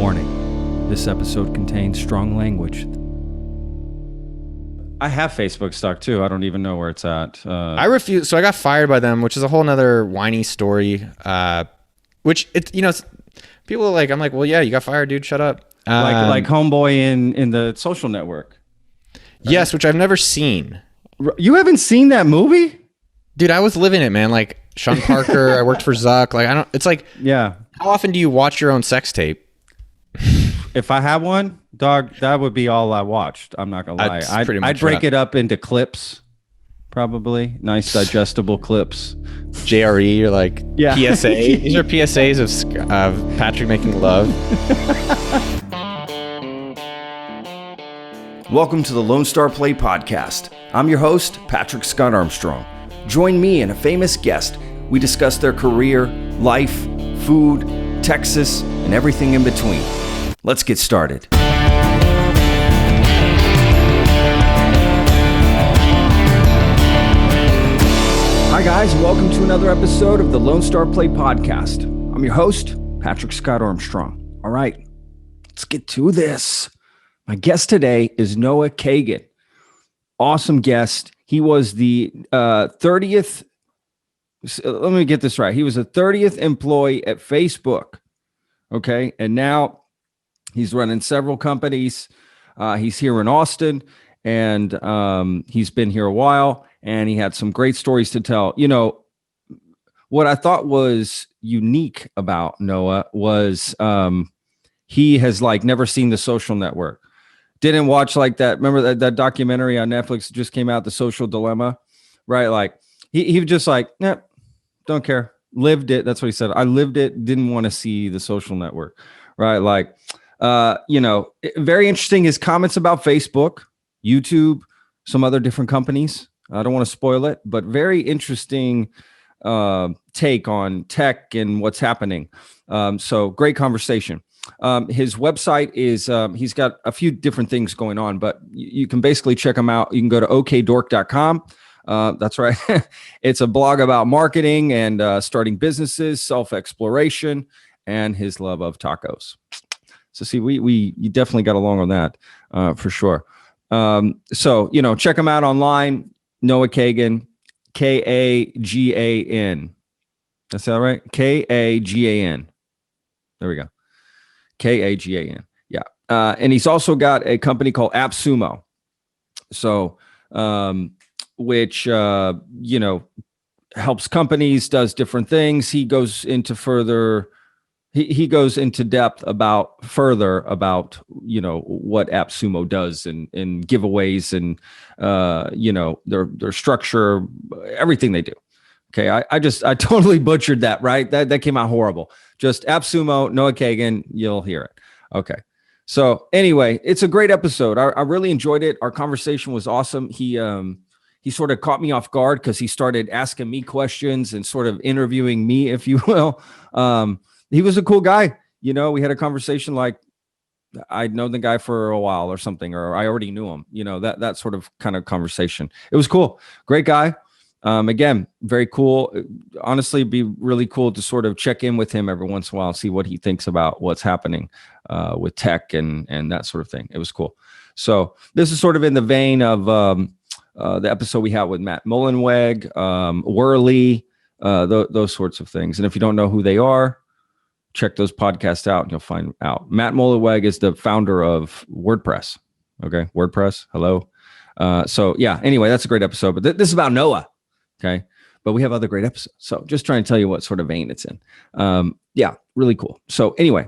Warning, this episode contains strong language. I have Facebook stock too. I don't even know where it's at. I refuse. So I got fired by them, which is a whole nother whiny story. Which it's people are like, I'm like, well, yeah, you got fired, dude. Shut up. Like Homeboy in the Social Network. Right? Yes, which I've never seen. You haven't seen that movie? Dude, I was living it, man. Like Sean Parker, I worked for Zuck. Like, I don't, it's like, yeah. How often do you watch your own sex tape? If I had one, dog, that would be all I watched. I'm not gonna lie. I'd break it up into clips, probably nice digestible clips. JRE or like PSA. These are PSAs of Patrick making love. Welcome to the Lone Star Play Podcast. I'm your host, Patrick Scott Armstrong. Join me and a famous guest. We discuss their career, life, food, Texas, and everything in between. Let's get started. Hi guys, welcome to another episode of the Lone Star Play Podcast. I'm your host, Patrick Scott Armstrong. All right, let's get to this. My guest today is Noah Kagan. Awesome guest. He was the 30th, let me get this right. He was the 30th employee at Facebook. Okay, and now he's running several companies. He's here in Austin, and he's been here a while, and he had some great stories to tell. You know, what I thought was unique about Noah was he has like never seen The Social Network. Didn't watch like that. Remember that documentary on Netflix just came out, The Social Dilemma, right? Like he was just like, nah, don't care. Lived it. That's what he said. I lived it. Didn't want to see The Social Network, right? Like, very interesting. His comments about Facebook, YouTube, some other different companies. I don't want to spoil it, but very interesting take on tech and what's happening. So great conversation. His website is, he's got a few different things going on, but you can basically check him out. You can go to okdork.com. That's right. It's a blog about marketing and starting businesses, self-exploration, and his love of tacos. So see, you definitely got along on that for sure. So, check him out online. Noah Kagan, Kagan. That's that right? Kagan. There we go. Kagan. Yeah. And he's also got a company called AppSumo. So, which, helps companies, does different things. He goes into further, he goes into depth about what AppSumo does and giveaways and, their structure, everything they do. Okay. I totally butchered that, right? That came out horrible. Just AppSumo, Noah Kagan, you'll hear it. Okay. So anyway, it's a great episode. I really enjoyed it. Our conversation was awesome. He sort of caught me off guard because he started asking me questions and sort of interviewing me, if you will. He was a cool guy. We had a conversation like I'd known the guy for a while or something, or I already knew him, that sort of kind of conversation. It was cool. Great guy. Again, very cool. Honestly, it'd be really cool to sort of check in with him every once in a while, see what he thinks about what's happening with tech and that sort of thing. It was cool. So this is sort of in the vein of the episode we had with Matt Mullenweg, Worley, those sorts of things. And if you don't know who they are, check those podcasts out and you'll find out. Matt Mullenweg is the founder of WordPress. Okay, WordPress. Hello. So yeah. Anyway, that's a great episode. But this is about Noah. Okay, but we have other great episodes. So just trying to tell you what sort of vein it's in. Yeah, really cool. So anyway,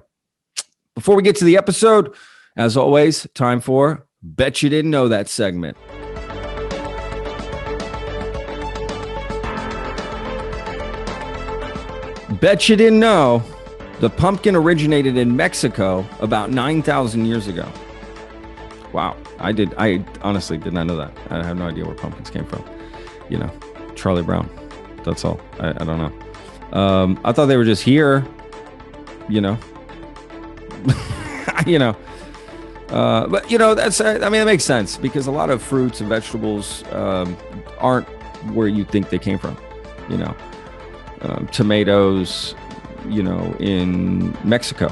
before we get to the episode, as always, time for Bet You Didn't Know That segment. Bet you didn't know the pumpkin originated in Mexico about 9,000 years ago. Wow. I honestly did not know that. I have no idea where pumpkins came from. Charlie Brown. That's all. I don't know. I thought they were just here, but that's, that makes sense because a lot of fruits and vegetables aren't where you think they came from, tomatoes, in Mexico,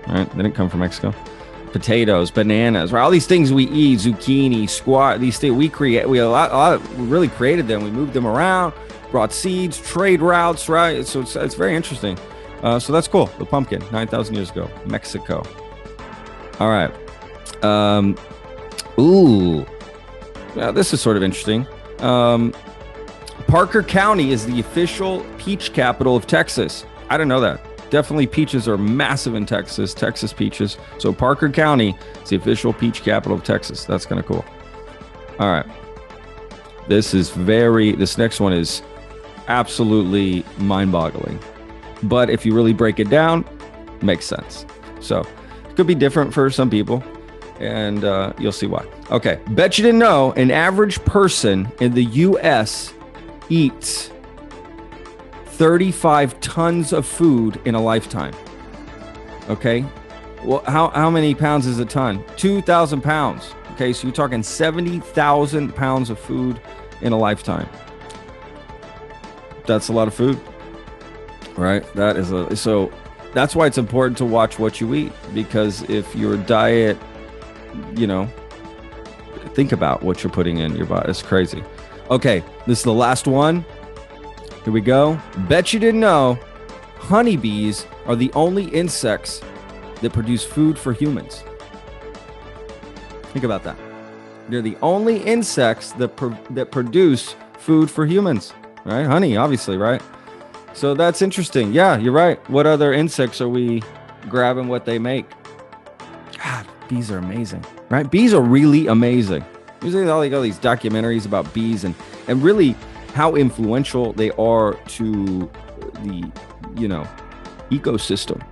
right? They didn't come from Mexico. Potatoes, bananas, right? All these things we eat, zucchini, squash, these things we create. We really created them. We moved them around, brought seeds, trade routes, right? So it's very interesting. So that's cool. The pumpkin, 9,000 years ago, Mexico. All right. Yeah, this is sort of interesting. Parker County is the official peach capital of Texas. I didn't know that. Definitely peaches are massive in Texas peaches. So Parker County is the official peach capital of Texas. That's kind of cool. All right. This next one is absolutely mind-boggling. But if you really break it down, it makes sense. So it could be different for some people, and you'll see why. Okay. Bet you didn't know an average person in the U.S. eats 35 tons of food in a lifetime. Okay. Well, how many pounds is a ton? 2,000 pounds. Okay. So you're talking 70,000 pounds of food in a lifetime. That's a lot of food, right? So that's why it's important to watch what you eat, because if your diet, think about what you're putting in your body. It's crazy. Okay. This is the last one. Here we go. Bet you didn't know honeybees are the only insects that produce food for humans. Think about that. They're the only insects that produce food for humans, right? Honey, obviously, right? So that's interesting. Yeah, you're right. What other insects are we grabbing what they make? God, bees are amazing, right? Bees are really amazing. Usually all these documentaries about bees and really how influential they are to the, ecosystem.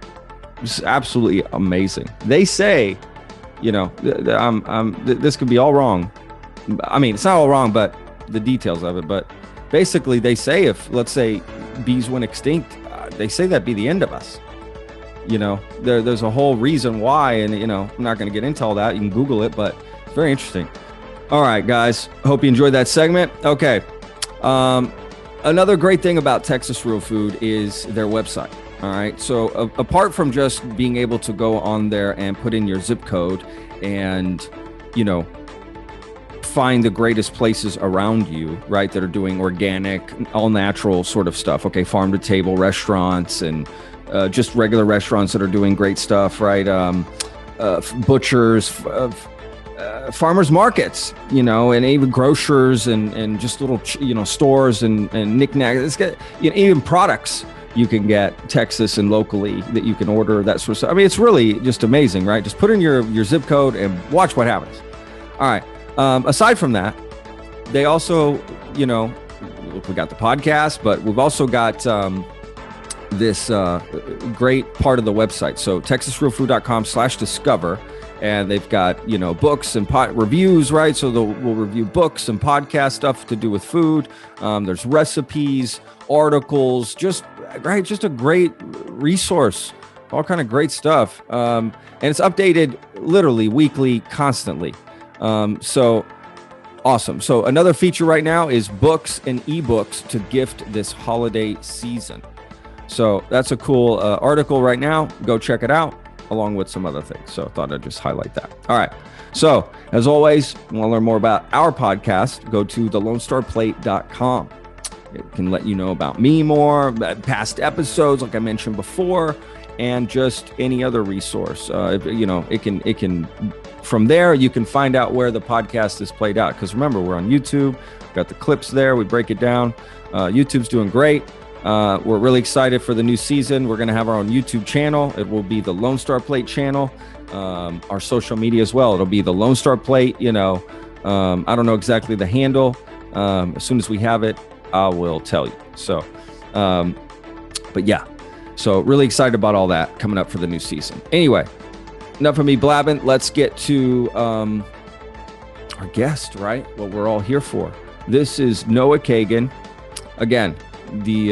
It's absolutely amazing. They say, this could be all wrong. I mean, it's not all wrong, but the details of it. But basically, they say if, let's say, bees went extinct, they say that'd be the end of us. There's a whole reason why, and I'm not going to get into all that. You can Google it, but it's very interesting. All right, guys. Hope you enjoyed that segment. Okay. Another great thing about Texas Real Food is their website. All right. So apart from just being able to go on there and put in your zip code and, find the greatest places around you, right, that are doing organic, all natural sort of stuff. Okay. Farm to table restaurants and just regular restaurants that are doing great stuff, right? Butchers, farmers markets, and even grocers and just little, stores and knickknacks. It's got, even products you can get Texas and locally that you can order, that sort of stuff. I mean, it's really just amazing, right? Just put in your zip code and watch what happens. All right. Aside from that, they also, we got the podcast, but we've also got this great part of the website. So texasrealfood.com/discover. And they've got, books and reviews, right? So we'll review books and podcast stuff to do with food. There's recipes, articles, just a great resource, all kind of great stuff. And it's updated literally weekly, constantly. So awesome. So another feature right now is books and ebooks to gift this holiday season. So that's a cool article right now. Go check it out, along with some other things. So I thought I'd just highlight that. All right. So as always, you want to learn more about our podcast, go to thelonestarplate.com. It can let you know about me more, past episodes, like I mentioned before, and just any other resource. It can, from there, you can find out where the podcast is played out. Because remember, we're on YouTube. We've got the clips there. We break it down. YouTube's doing great. We're really excited for the new season. We're going to have our own YouTube channel. It will be the Lone Star Plate channel. Our social media as well. It'll be the Lone Star Plate. I don't know exactly the handle. As soon as we have it, I will tell you. So, but yeah. So really excited about all that coming up for the new season. Anyway, enough of me blabbing. Let's get to our guest, right? What we're all here for. This is Noah Kagan. Again, the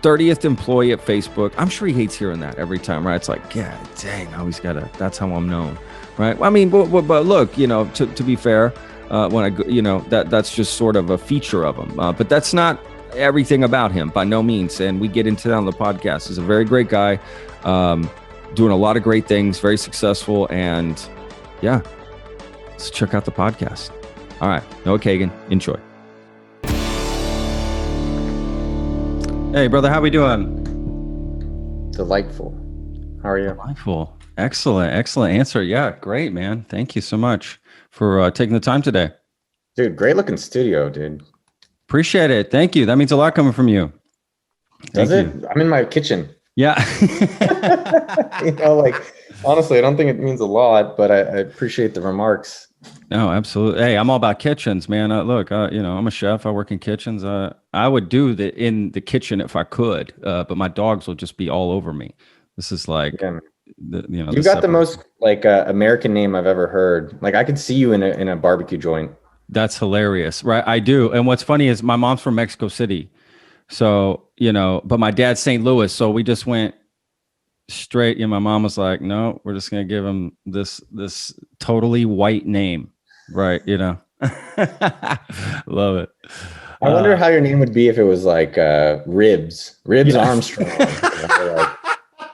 30th employee at Facebook. I'm sure he hates hearing that every time, right? It's like, yeah, dang, I always gotta, that's how I'm known, right? I mean, but look, to be fair, when I go, that's just sort of a feature of him. But that's not everything about him by no means. And we get into that on the podcast. He's a very great guy. doing a lot of great things, very successful. And yeah, let's check out the podcast. All right. Noah Kagan, enjoy. Hey, brother, how we doing? Delightful. How are you? Delightful. Excellent answer. Yeah, great, man. Thank you so much for taking the time today. Dude, great looking studio, dude. Appreciate it. Thank you. That means a lot coming from you. Does it? I'm in my kitchen. Yeah. Honestly, I don't think it means a lot, but I appreciate the remarks. No, absolutely. Hey, I'm all about kitchens, man. Look, I'm a chef. I work in kitchens. I would do in the kitchen if I could, but my dogs will just be all over me. This is like, you got the most American name I've ever heard. Like I could see you in a barbecue joint. That's hilarious, right? I do. And what's funny is my mom's from Mexico City, so but my dad's St. Louis, so we just went straight. My mom was like, "No, we're just gonna give him this totally white name," right? Love it. I wonder how your name would be if it was like Ribs Armstrong. Like,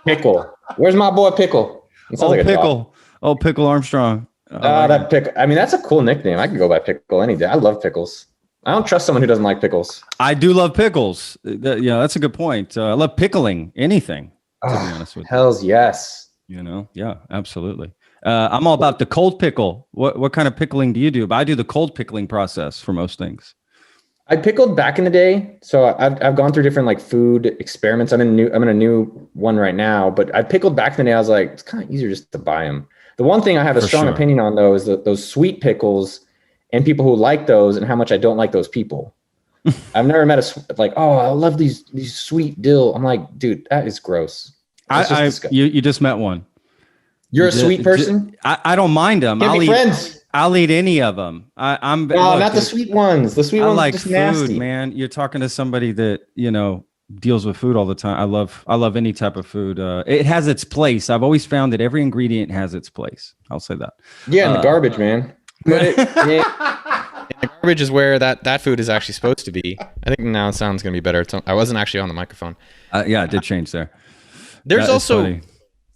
Pickle. Where's my boy Pickle? Pickle Armstrong. That Pickle. I mean, that's a cool nickname. I could go by Pickle any day. I love pickles. I don't trust someone who doesn't like pickles. I do love pickles. That's a good point. I love pickling anything. To be honest with you. Hells yes. Yeah, absolutely. I'm all about the cold pickle. What kind of pickling do you do? But I do the cold pickling process for most things. I pickled back in the day, so I've gone through different like food experiments. I'm in a new one right now, but I pickled back in the day. I was like, it's kind of easier just to buy them. The one thing I have a strong opinion on though is those sweet pickles and people who like those and how much I don't like those people. I've never met I love these sweet dill. I'm like, dude, that is gross. You just met one. You're a sweet person? I don't mind them. I'll eat any of them. Not the sweet ones. The sweet ones are just nasty. Food, man. You're talking to somebody that deals with food all the time. I love any type of food. It has its place. I've always found that every ingredient has its place. I'll say that. Yeah, and the garbage, man. The garbage is where that food is actually supposed to be. I think now it sounds going to be better. I wasn't actually on the microphone. Yeah, it did change there. There's also.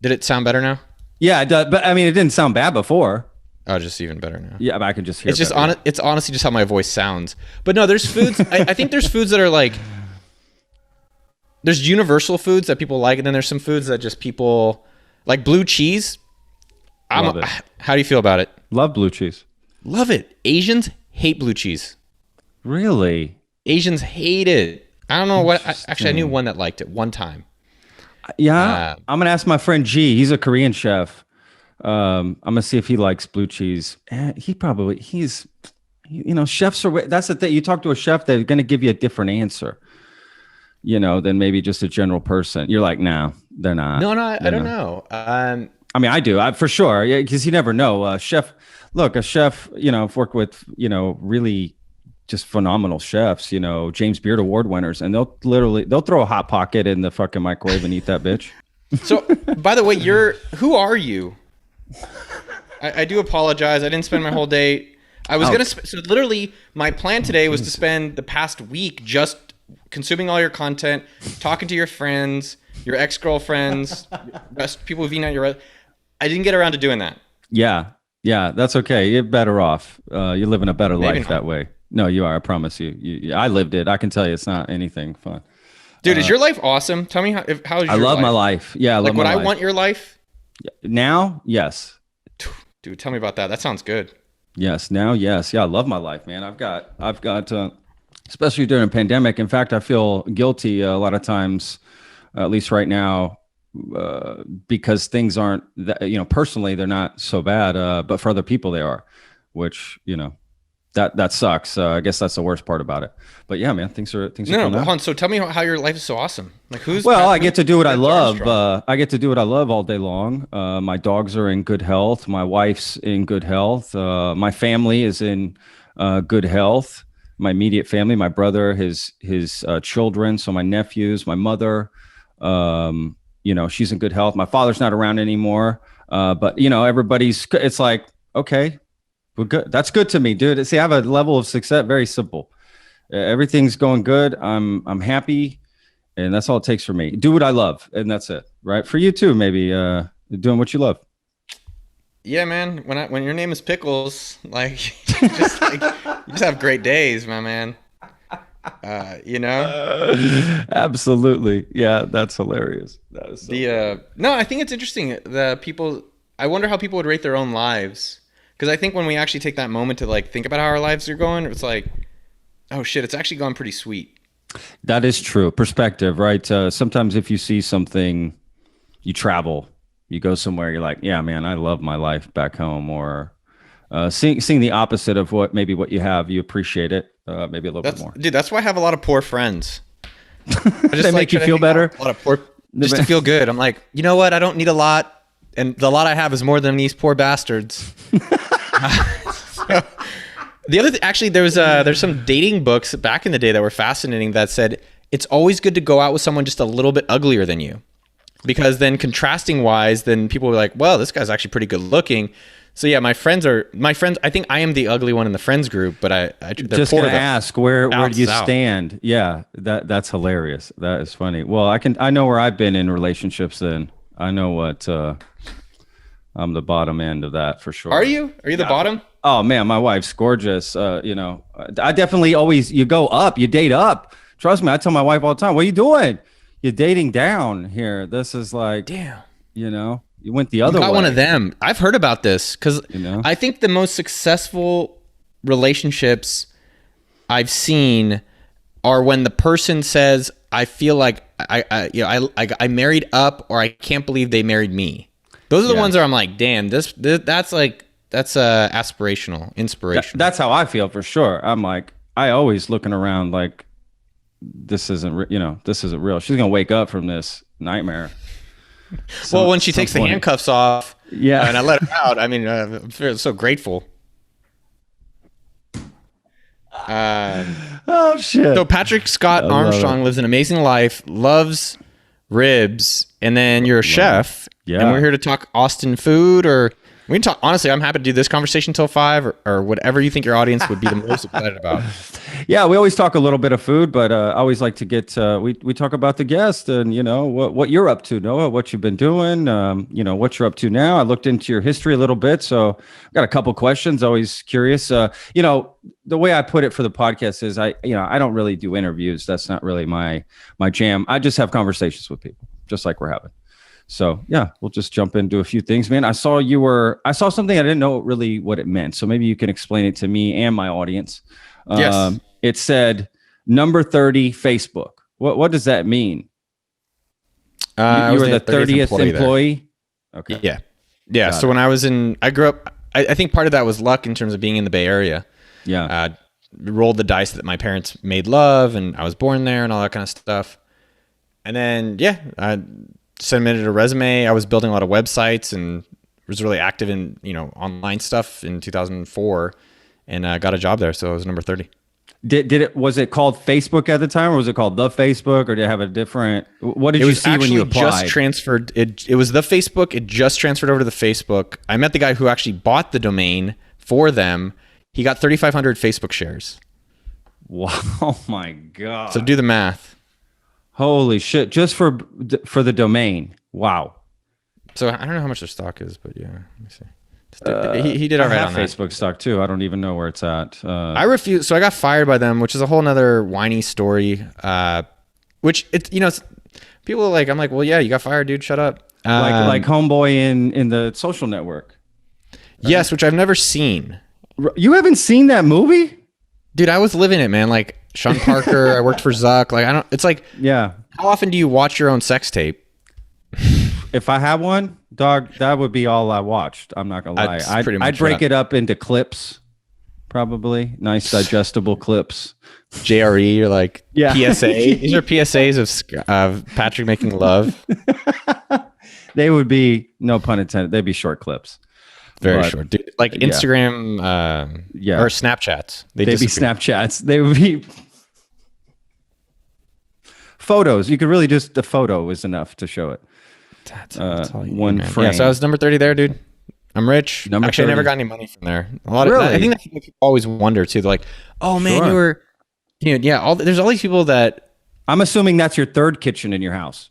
Did it sound better now? Yeah, it does. But I mean, it didn't sound bad before. Oh, just even better now. Yeah, but I can just hear. It's honestly just how my voice sounds. But no, there's foods. I think there's foods that are like. There's universal foods that people like, and then there's some foods that just people like. Blue cheese. Love it. How do you feel about it? Love blue cheese. Love it. Asians hate blue cheese. Really? Asians hate it. I don't know what. I knew one that liked it one time. Yeah, I'm gonna ask my friend G. He's a Korean chef. I'm gonna see if he likes blue cheese. Chefs are. That's the thing. You talk to a chef, they're gonna give you a different answer. Than maybe just a general person. You're like, no, they're not. No, I don't know. I mean, I do. For sure. Yeah, because you never know. A chef. I've worked with really just phenomenal chefs. James Beard Award winners, and they'll throw a hot pocket in the fucking microwave and eat that bitch. So, by the way, who are you? I do apologize. I didn't spend my whole day. I was going to, so literally my plan today was to spend the past week just consuming all your content, talking to your friends, your ex-girlfriends, people who've eaten at your, I didn't get around to doing that. Yeah. That's okay. You're better off. You're living a better life that way. No, you are. I promise you. I lived it. I can tell you it's not anything fun. Dude, is your life awesome? Tell me how's your life? I love my life. Yeah, I love my life. I want your life? Now, yes. Dude, tell me about that. That sounds good. Yes, now, yes. Yeah, I love my life, man. I've got especially during a pandemic. In fact, I feel guilty a lot of times, at least right now, because things aren't that, personally, they're not so bad, but for other people they are, which, that sucks. I guess that's the worst part about it. But yeah, man, things are no, hold on. So tell me how your life is so awesome. Like I get to do what I love. I get to do what I love all day long. My dogs are in good health. My wife's in good health. My family is in good health. My immediate family, my brother, his children. So my nephews, my mother, she's in good health. My father's not around anymore. But it's like, okay, we're good. That's good to me, dude. See, I have a level of success, very simple. Everything's going good. I'm happy, and that's all it takes for me. Do what I love, and that's it. right? For you too, maybe doing what you love. Yeah, man. When your name is Pickles, like you just have great days, my man. Absolutely. Yeah, that's hilarious. That is so no, I think it's interesting. I wonder how people would rate their own lives, because I think when we actually take that moment to like think about how our lives are going, it's like, oh shit, it's actually gone pretty sweet. That is true. Perspective, right? Sometimes if you see something, you travel, you go somewhere, you're like, yeah, man, I love my life back home. Or seeing the opposite of what you have, you appreciate it maybe a little bit more. Dude, that's why I have a lot of poor friends. They make you feel better? A lot of poor, just to feel good. I'm like, you know what? I don't need a lot, and the lot I have is more than these poor bastards. The other actually, there's some dating books back in the day that were fascinating that said it's always good to go out with someone just a little bit uglier than you, because then contrasting wise, then people were like, well, this guy's actually pretty good looking. So yeah, my friends. I think I am the ugly one in the friends group, but they're just gonna ask where do you stand? Yeah, that's hilarious. That is funny. Well, I know where I've been in relationships. Then I know what I'm the bottom end of that for sure. Are you the bottom? Oh man, my wife's gorgeous. I definitely you go up, you date up. Trust me, I tell my wife all the time, what are you doing? You're dating down here. This is like, damn, you went the other way. One of them. I've heard about this because I think the most successful relationships I've seen are when the person says, I feel like I married up, or I can't believe they married me. Those are the ones where I'm like, damn, that's aspirational, inspirational. That's how I feel for sure. I'm like, I always looking around like, this isn't real. She's gonna wake up from this nightmare. Well, when she takes the handcuffs off, and I let her out, I mean, I'm so grateful. Oh shit! So Patrick Scott Armstrong lives an amazing life, loves ribs, and then you're a chef. Yeah, and we're here to talk Austin food, or we can talk. Honestly, I'm happy to do this conversation till 5, or whatever you think your audience would be the most excited about. Yeah, we always talk a little bit of food, but I always like to get we talk about the guest and what you're up to, Noah, what you've been doing, what you're up to now. I looked into your history a little bit, so I've got a couple questions. Always curious. The way I put it for the podcast is I don't really do interviews. That's not really my jam. I just have conversations with people, just like we're having. So yeah, we'll just jump into a few things, man. I saw something I didn't know really what it meant. So maybe you can explain it to me and my audience. Yes. It said number 30 Facebook. What does that mean? You were the 30th employee? Okay. Yeah. Yeah. So when I grew up, I think part of that was luck in terms of being in the Bay Area. Yeah. Rolled the dice that my parents made love, and I was born there and all that kind of stuff. And then, I submitted a resume. I was building a lot of websites and was really active in, online stuff in 2004, and I got a job there. So I was number 30. Was it called Facebook at the time, or was it called the Facebook, or did it have a different, what did you see when you applied? Just transferred. It was the Facebook. It just transferred over to the Facebook. I met the guy who actually bought the domain for them. He got 3,500 Facebook shares. Wow. Oh my God. So do the math. Holy shit. Just for the domain. Wow. So I don't know how much their stock is, but yeah, let me see. He did all right on that. Facebook stock too. I don't even know where it's at. I refuse. So I got fired by them, which is a whole nother whiny story. Which people are like, I'm like, well, yeah, you got fired, dude. Shut up. Like Homeboy in the Social Network. Right? Yes, which I've never seen. You haven't seen that movie? Dude, I was living it, man. Like Sean Parker, I worked for Zuck. It's like, yeah. How often do you watch your own sex tape? If I have one, dog, that would be all I watched. I'm not gonna lie. I'd break it up into clips, probably nice digestible clips. JRE or like PSA. These are PSAs of Patrick making love. They would be, no pun intended, they'd be short clips. Very short. Dude, like Instagram or Snapchats. They'd be Snapchats. They would be photos. You could really just, the photo is enough to show it. That's all you one need, frame. Yeah, so I was number 30 there, dude. I'm rich. Actually, I never got any money from there. I think that's what people always wonder too. They're like, oh man, you were, there's all these people that. I'm assuming that's your third kitchen in your house.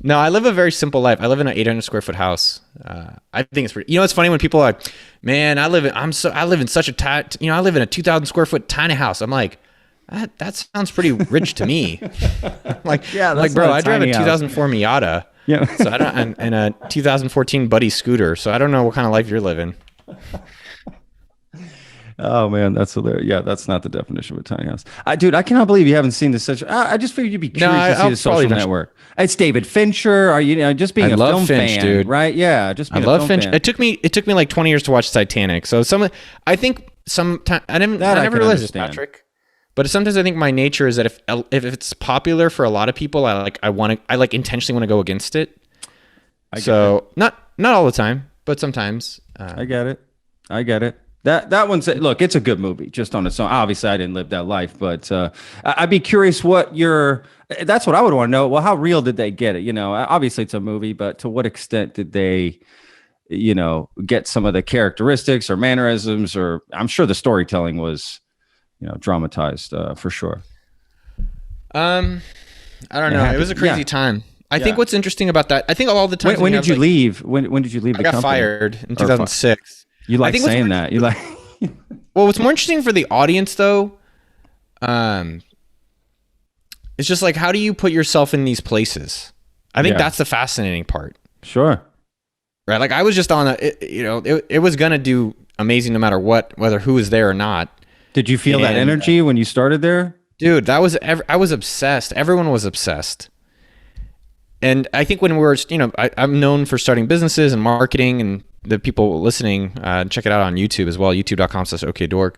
No, I live a very simple life. I live in an 800 square foot house. I think it's pretty. You know, it's funny when people are like, "Man, I live in such a tight. You know, I live in a 2,000 square foot tiny house." I'm like, that sounds pretty rich to me. Like, yeah, like, bro, I drive a house. 2004 Miata. Yeah. So I don't, and a 2014 Buddy scooter. So I don't know what kind of life you're living. Oh man, that's hilarious. Yeah, that's not the definition of a tiny house. Dude, I cannot believe you haven't seen this. I just figured you'd be curious to see the Social Network. It's David Fincher. Are you know just being a film fan, dude? Right? Yeah, just being I love Fincher. Fan. It took me like 20 years to watch Titanic. So I never realized this, Patrick. But sometimes I think my nature is that if it's popular for a lot of people, I intentionally want to go against it. Not all the time, but sometimes. I get it. That one's, look, it's a good movie just on its own. Obviously, I didn't live that life, but I'd be curious that's what I would want to know. Well, how real did they get it? You know, obviously it's a movie, but to what extent did they, you know, get some of the characteristics or mannerisms, or I'm sure the storytelling was, you know, dramatized for sure. I don't know. It was a crazy time. I think what's interesting about that, I think all the time. When did you leave? When did you leave the company? I got fired in 2006. You like saying that? You like? Well, what's more interesting for the audience, though, it's just like, how do you put yourself in these places? I think that's the fascinating part. Sure. Right. Like I was just on it was gonna do amazing no matter what, whether who was there or not. Did you feel that energy when you started there, dude? I was obsessed. Everyone was obsessed. And I think when we were, I'm known for starting businesses and marketing, and the people listening, check it out on YouTube as well, youtube.com/okdork.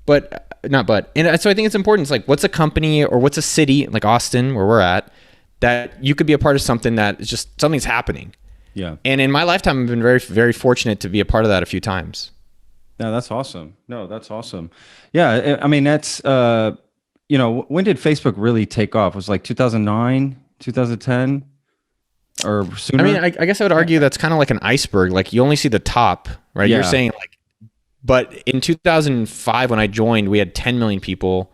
And so I think it's important. It's like, what's a company or what's a city like Austin, where we're at, that you could be a part of something that is just something's happening. Yeah. And in my lifetime, I've been very, very fortunate to be a part of that a few times. No, that's awesome. Yeah. I mean, that's, when did Facebook really take off? It was like 2009, 2010? Or sooner? I mean, I guess I would argue that's kind of like an iceberg. Like you only see the top, right? Yeah. You're saying like, but in 2005 when I joined, we had 10 million people.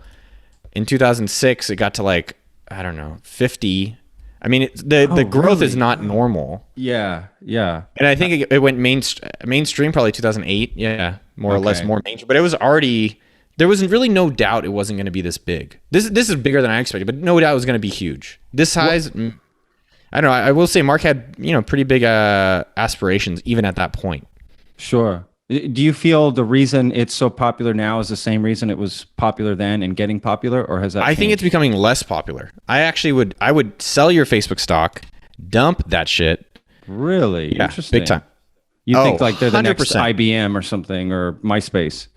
In 2006, it got to like, I don't know, 50. I mean, the growth is not normal. Yeah. And I think it went mainstream probably 2008. Yeah, more or less more mainstream. But it was already, there was really no doubt it wasn't going to be this big. This is bigger than I expected, but no doubt it was going to be huge. This size. I don't know. I will say Mark had, pretty big aspirations even at that point. Sure. Do you feel the reason it's so popular now is the same reason it was popular then and getting popular, or has that changed? I think it's becoming less popular. I would sell your Facebook stock, dump that shit. Really? Yeah, interesting. Big time. You think like they're the 100%. Next IBM or something, or MySpace?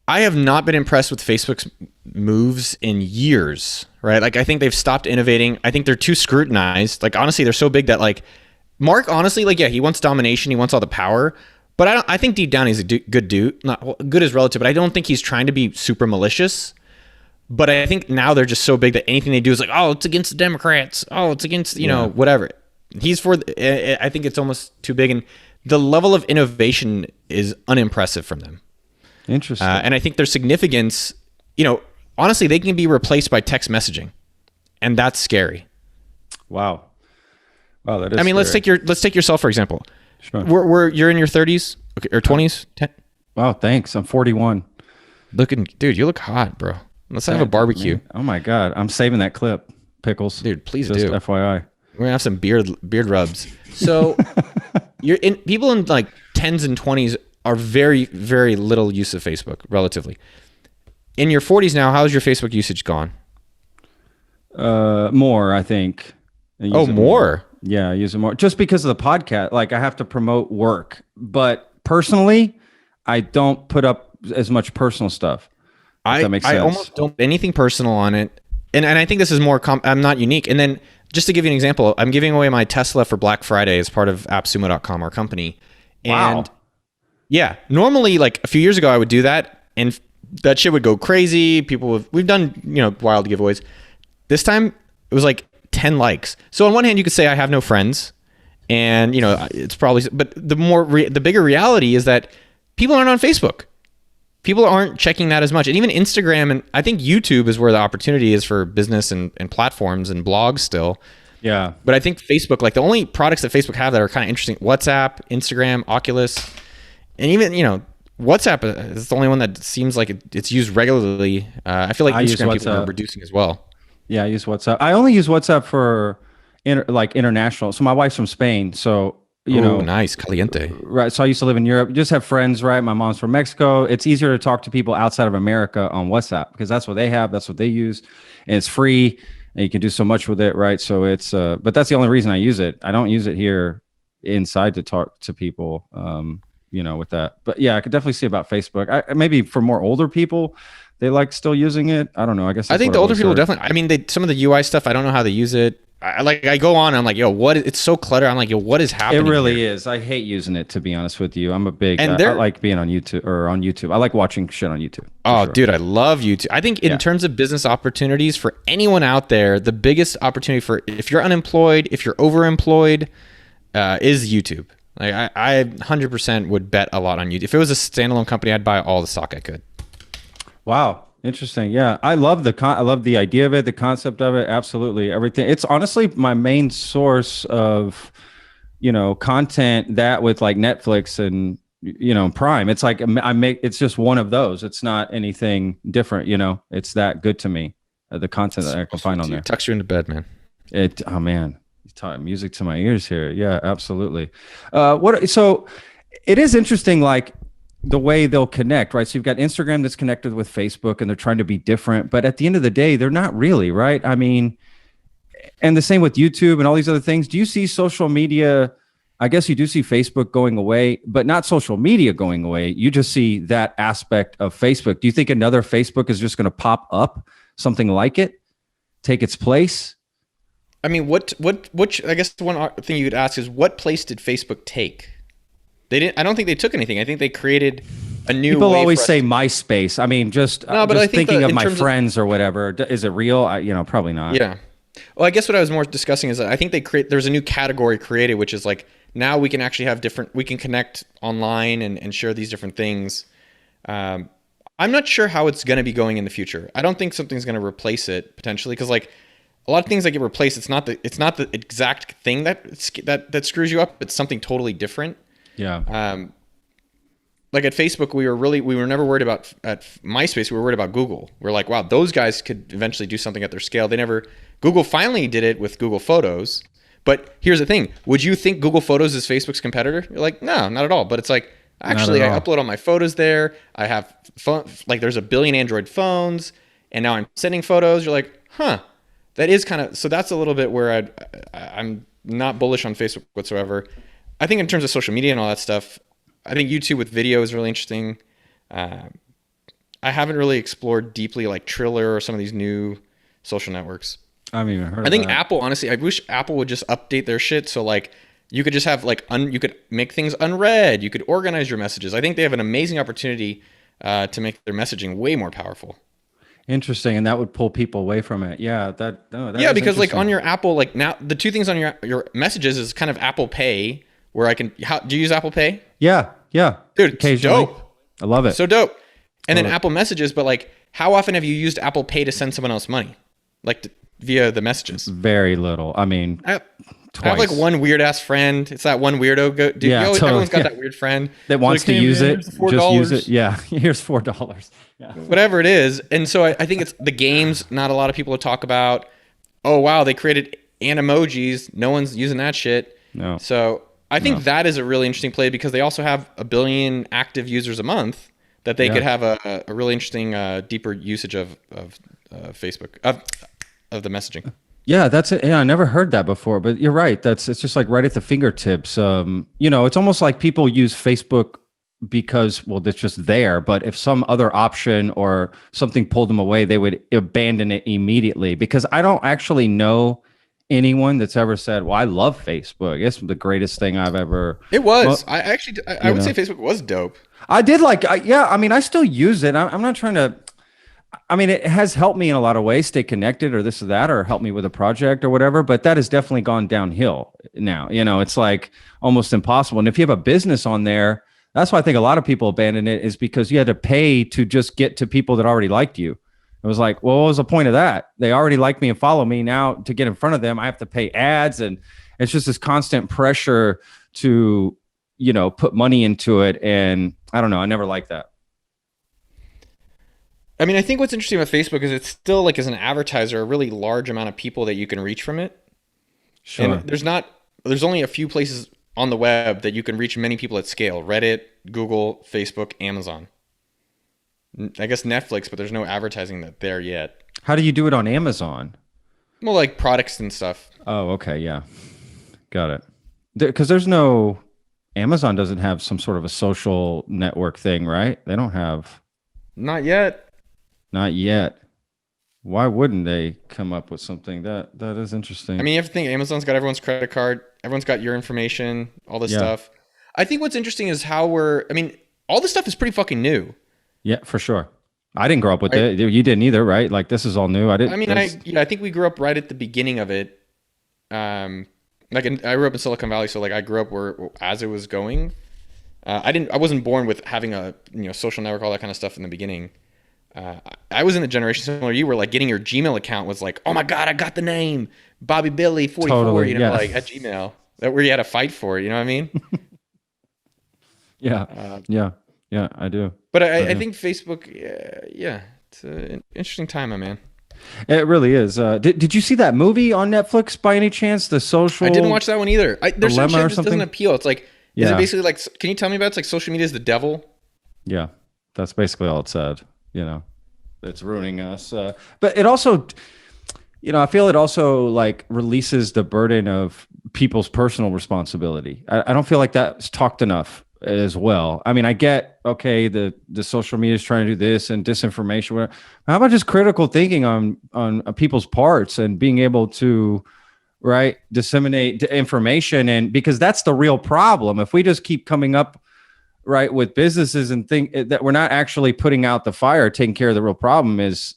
I have not been impressed with Facebook's moves in years, right? Like I think they've stopped innovating. I think they're too scrutinized. Like honestly, they're so big that like Mark, honestly, like, yeah, he wants domination. He wants all the power, but I think deep down he's a good dude. Good is relative, but I don't think he's trying to be super malicious. But I think now they're just so big that anything they do is like, oh, it's against the Democrats. Oh, it's against, whatever. I think it's almost too big. And the level of innovation is unimpressive from them. Interesting. And I think their significance, honestly, they can be replaced by text messaging, and that's scary. Wow, that is. I mean, scary. let's take yourself for example. Sure. You're in your 30s or 20s. Wow, thanks. I'm 41. Dude, you look hot, bro. Let's have a barbecue. Man. Oh my God, I'm saving that clip. Pickles, dude. Please just do. FYI, we're gonna have some beard rubs. So, people in like 10s and 20s. Are very, very little use of Facebook, relatively. In your 40s now, how's your Facebook usage gone? More, I think. Oh, more? Yeah, I use it more. Just because of the podcast. Like, I have to promote work. But personally, I don't put up as much personal stuff. That makes sense. I almost don't put anything personal on it. And I think this is more, I'm not unique. And then, just to give you an example, I'm giving away my Tesla for Black Friday as part of appsumo.com, our company. And wow. Yeah, normally like a few years ago I would do that and that shit would go crazy. We've done, wild giveaways. This time it was like 10 likes. So on one hand you could say I have no friends and it's probably, but the bigger reality is that people aren't on Facebook. People aren't checking that as much. And even Instagram, and I think YouTube is where the opportunity is for business and platforms and blogs still. Yeah. But I think Facebook, like the only products that Facebook have that are kind of interesting, WhatsApp, Instagram, Oculus, and even, WhatsApp is the only one that seems like it's used regularly. I feel like Instagram people are reducing as well. Yeah, I use WhatsApp. I only use WhatsApp for international. So my wife's from Spain, so nice, caliente. Right. So I used to live in Europe. Just have friends, right? My mom's from Mexico. It's easier to talk to people outside of America on WhatsApp because that's what they have. That's what they use, and it's free, and you can do so much with it, right? So it's, but that's the only reason I use it. I don't use it here inside to talk to people. With that. But yeah, I could definitely see about Facebook. Maybe for more older people, they like still using it. I don't know. I guess I think the older people definitely. I mean, some of the UI stuff, I don't know how they use it. I go on. I'm like, yo, what? It's so cluttered. I'm like, yo, what is happening? It really here? is. I hate using it, to be honest with you. I'm a big. I like being on YouTube. I like watching shit on YouTube. Oh, sure. Dude, I love YouTube. I think in terms of business opportunities for anyone out there, the biggest opportunity for if you're unemployed, if you're overemployed, is YouTube. Like I 100% would bet a lot on YouTube. If it was a standalone company, I'd buy all the stock I could. Wow. Interesting. Yeah. I love the idea of it, the concept of it. Absolutely. Everything. It's honestly my main source of, content, that with like Netflix and, Prime. It's like it's just one of those. It's not anything different, it's that good to me. The content that I can find on there. Tucks you into bed, man. Oh man. Music to my ears here. Yeah, absolutely. So it is interesting, like the way they'll connect, right? So you've got Instagram that's connected with Facebook and they're trying to be different, but at the end of the day, they're not really, right? I mean, and the same with YouTube and all these other things. Do you see social media? I guess you do see Facebook going away, but not social media going away. You just see that aspect of Facebook. Do you think another Facebook is just going to pop up, something like it, take its place? I mean, what I guess the one thing you could ask is what place did Facebook take? I don't think they took anything. I think they created a new People always say MySpace. I mean, just thinking of my friends or whatever. Is it real? Probably not. Yeah. Well, I guess what I was more discussing is that I think there's a new category created, which is like now we can actually have we can connect online and share these different things. I'm not sure how it's going to be going in the future. I don't think something's going to replace it potentially because like, a lot of things that get replaced, it's not the exact thing that screws you up. It's something totally different. Yeah. Like at Facebook, we were never worried about. At MySpace, we were worried about Google. We're like, wow, those guys could eventually do something at their scale. Google finally did it with Google Photos. But here's the thing: would you think Google Photos is Facebook's competitor? You're like, no, not at all. But it's like, actually, I upload all my photos there. I have there's a billion Android phones, and now I'm sending photos. You're like, huh. That is kind of, so that's a little bit where I'm not bullish on Facebook whatsoever. I think in terms of social media and all that stuff, I think YouTube with video is really interesting. I haven't really explored deeply like Triller or some of these new social networks. I haven't even heard I think Apple, honestly, I wish Apple would just update their shit. So like you could just have like, you could make things unread. You could organize your messages. I think they have an amazing opportunity to make their messaging way more powerful. Interesting, and that would pull people away from it. Yeah, because like on your Apple, like now the two things on your messages is kind of Apple Pay, where do you use Apple Pay? Yeah, dude, it's dope. I love it. So dope. And then Apple Messages, but like, how often have you used Apple Pay to send someone else money, like via the messages? Very little. I mean, I have like one weird ass friend. It's that one weirdo dude. Yeah, totally. Everyone's got that weird friend that wants to use it. Just use it. Yeah, here's $4. Yeah. Whatever it is. And so I think it's the games. Not a lot of people talk about. Oh wow, they created animojis. No one's using that shit. No. So I think that is a really interesting play because they also have 1 billion active users a month that they could have a really interesting deeper usage of Facebook of the messaging. Yeah, that's it. Yeah, I never heard that before, but you're right. It's just like right at the fingertips. It's almost like people use Facebook because, well, it's just there. But if some other option or something pulled them away, they would abandon it immediately. Because I don't actually know anyone that's ever said, "Well, I love Facebook. It's the greatest thing I've ever." It was. I would say Facebook was dope. I did like. I mean, I still use it. I'm not trying to. I mean, it has helped me in a lot of ways, stay connected or this or that, or help me with a project or whatever, but that has definitely gone downhill now. It's like almost impossible. And if you have a business on there, that's why I think a lot of people abandon it, is because you had to pay to just get to people that already liked you. It was like, well, what was the point of that? They already like me and follow me. Now to get in front of them, I have to pay ads, and it's just this constant pressure to, put money into it. And I don't know. I never liked that. I mean, I think what's interesting about Facebook is it's still like as an advertiser, a really large amount of people that you can reach from it. Sure. And there's only a few places on the web that you can reach many people at scale: Reddit, Google, Facebook, Amazon. I guess Netflix, but there's no advertising there yet. How do you do it on Amazon? Well, like products and stuff. Oh, okay. Yeah. Got it. Because Amazon doesn't have some sort of a social network thing, right? They don't have. Not yet. Not yet. Why wouldn't they come up with something? That is interesting. I mean, you have to think Amazon's got everyone's credit card. Everyone's got your information, all this stuff. I think what's interesting is how all this stuff is pretty fucking new. Yeah, for sure. I didn't grow up with it. You didn't either, right? Like, this is all new. I think we grew up right at the beginning of it. I grew up in Silicon Valley, so like I grew up where as it was going. I wasn't born with having a social network, all that kind of stuff in the beginning. I was in the generation similar to you, where like getting your Gmail account was like, oh my god, I got the name Bobby Billy 44, totally, like at Gmail. That where you had to fight for it. You know what I mean? Yeah, I do. But I think Facebook, it's an interesting time, my man. It really is. Did you see that movie on Netflix by any chance? The Social. I didn't watch that one either. There's some shit that just doesn't appeal. It's like, is it basically like? Can you tell me about it? It's like social media is the devil. Yeah, that's basically all it said. It's ruining us. But it also, I feel it also like releases the burden of people's personal responsibility. I don't feel like that's talked enough as well. I mean, I get, okay, the social media is trying to do this and disinformation. Whatever. How about just critical thinking on people's parts and being able to, right, disseminate information? And because that's the real problem. If we just keep coming up, right, with businesses and think that we're not actually putting out the fire, taking care of the real problem is,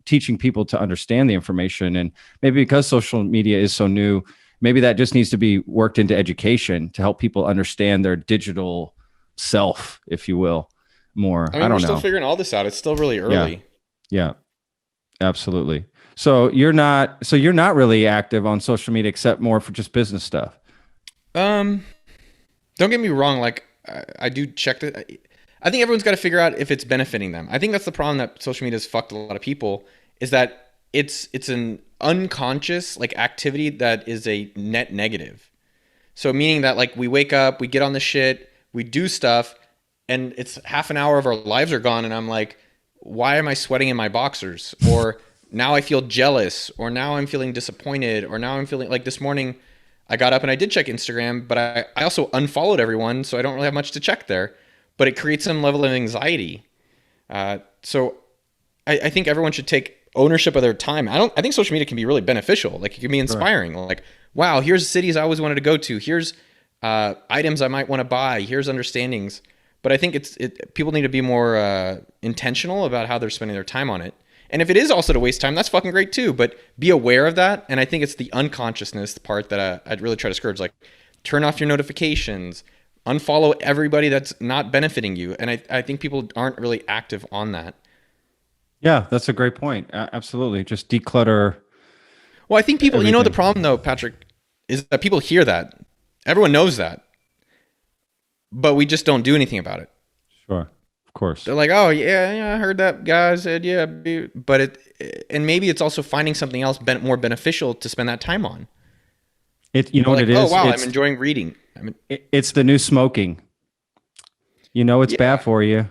teaching people to understand the information. And maybe because social media is so new, maybe that just needs to be worked into education to help people understand their digital self, if you will, more. I don't know. We're still figuring all this out. It's still really early. Yeah, absolutely. So you're not really active on social media except more for just business stuff. Don't get me wrong. Like I do check that. I think everyone's got to figure out if it's benefiting them. I think that's the problem that social media has fucked a lot of people, is that it's an unconscious like activity that is a net negative. So meaning that like we wake up, we get on the shit, we do stuff, and it's half an hour of our lives are gone, and I'm like, why am I sweating in my boxers? Or now I feel jealous, or now I'm feeling disappointed, or now I'm feeling like this morning I got up and I did check Instagram, but I also unfollowed everyone, so I don't really have much to check there. But it creates some level of anxiety. So I think everyone should take ownership of their time. I think social media can be really beneficial. Like it can be inspiring. Right. Like, wow, here's cities I always wanted to go to. Here's items I might want to buy. Here's understandings. But I think people need to be more intentional about how they're spending their time on it. And if it is also to waste time, that's fucking great too. But be aware of that. And I think it's the unconsciousness part that I'd really try to scourge. Like, turn off your notifications, unfollow everybody that's not benefiting you. And I think people aren't really active on that. Yeah, that's a great point. Absolutely. Just declutter. Well, I think people, everything. The problem though, Patrick, is that people hear that. Everyone knows that. But we just don't do anything about it. Sure. Of course. They're like, oh yeah, I heard that guy said, yeah, but and maybe it's also finding something else more beneficial to spend that time on. You know what it is? Oh wow, I'm enjoying reading. It's the new smoking. It's bad for you,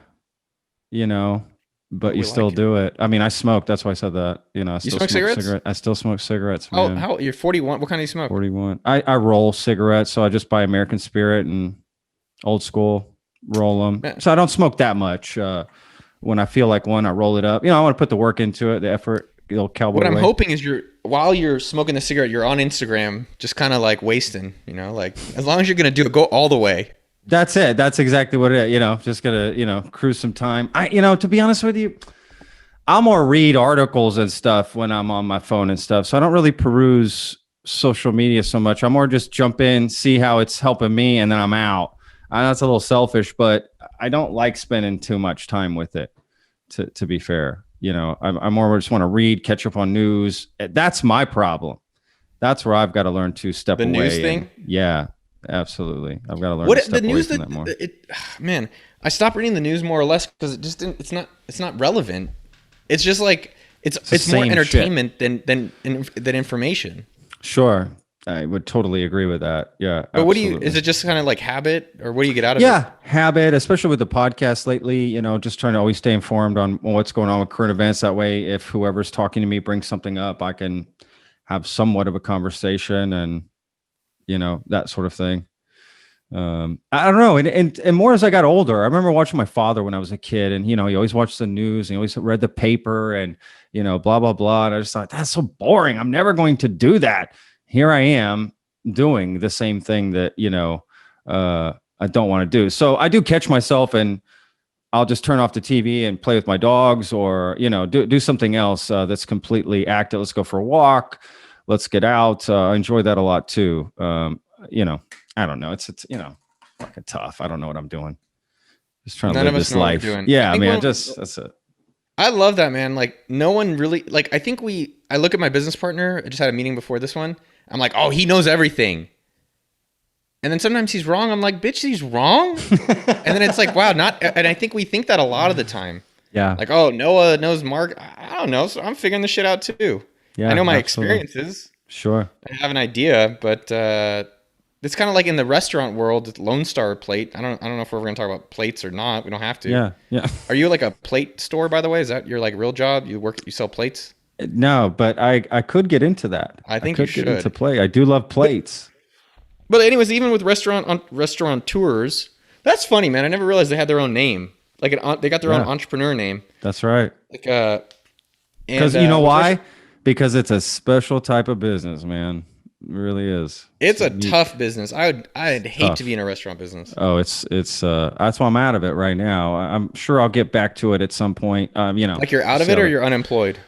but you still do it. I mean, I smoke. That's why I said that. I still smoke cigarettes? I still smoke cigarettes. Oh, man. how you're 41? What kind do you smoke? 41. I roll cigarettes, so I just buy American Spirit and old school. Roll them. Man. So I don't smoke that much. When I feel like one, I roll it up. I want to put the work into it, the effort, the old cowboy. What I'm hoping is while you're smoking the cigarette, you're on Instagram, just kind of like wasting, like as long as you're going to do it, go all the way. That's it. That's exactly what it is. Just going to, cruise some time. To be honest with you, I'll more read articles and stuff when I'm on my phone and stuff. So I don't really peruse social media so much. I'm more just jump in, see how it's helping me, and then I'm out. I know it's a little selfish, but I don't like spending too much time with it, to be fair. I more just want to read, catch up on news. That's my problem. That's where I've got to learn to step away. The news thing? Yeah, absolutely. I've got to learn to step away from that more. Man, I stopped reading the news more or less because it's not relevant. It's just like it's more entertainment than information. Sure. I would totally agree with that. Yeah. But absolutely. Is it just kind of like habit, or what do you get out of it? Yeah, habit, especially with the podcast lately, just trying to always stay informed on what's going on with current events. That way, if whoever's talking to me brings something up, I can have somewhat of a conversation and, that sort of thing. I don't know. And more as I got older, I remember watching my father when I was a kid, and, he always watched the news and he always read the paper and, blah, blah, blah. And I just thought, that's so boring. I'm never going to do that. Here I am doing the same thing that, I don't want to do. So I do catch myself, and I'll just turn off the TV and play with my dogs, or, do something else that's completely active. Let's go for a walk. Let's get out. I enjoy that a lot too. I don't know. It's fucking tough. I don't know what I'm doing. Just trying to live this life. Yeah, man. That's it. I love that, man. Like, no one really, like, I look at my business partner. I just had a meeting before this one. I'm like, oh, he knows everything. And then sometimes he's wrong. I'm like, bitch, he's wrong. And then it's like, wow, and I think we think that a lot of the time. Yeah. Like, oh, Noah knows Mark. I don't know. So I'm figuring this shit out too. Yeah. I know my experiences. Sure. I have an idea, but it's kind of like in the restaurant world, Lone Star Plate. I don't know if we're going to talk about plates or not. We don't have to. Yeah. Yeah. Are you like a plate store, by the way? Is that your like real job? You sell plates? No, but I could get into that. I think you should get into plate. I do love plates. But anyways, even with restaurateurs, that's funny, man. I never realized they had their own name. Like they got their own entrepreneur name. That's right. Like because you know why? Because it's a special type of business, man. It really is. It's a tough business. I'd hate to be in a restaurant business. Oh, it's that's why I'm out of it right now. I'm sure I'll get back to it at some point. Like you're out of it, or you're unemployed?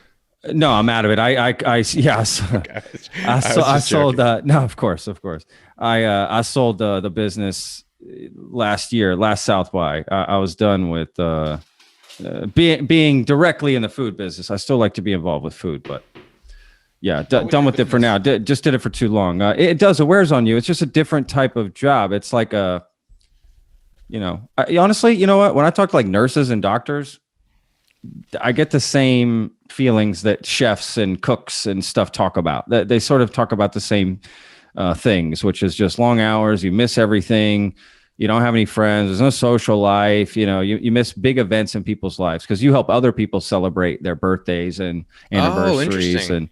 No, I'm out of it. I sold. No, of course. I sold the business last South by. I was done with being directly in the food business. I still like to be involved with food, but yeah, done with it for now. Just did it for too long. It wears on you. It's just a different type of job. It's like honestly, you know what? When I talk to like nurses and doctors, I get the same feelings that chefs and cooks and stuff talk about. That they sort of talk about the same things, which is just long hours. You miss everything. You don't have any friends. There's no social life. You miss big events in people's lives because you help other people celebrate their birthdays and anniversaries, and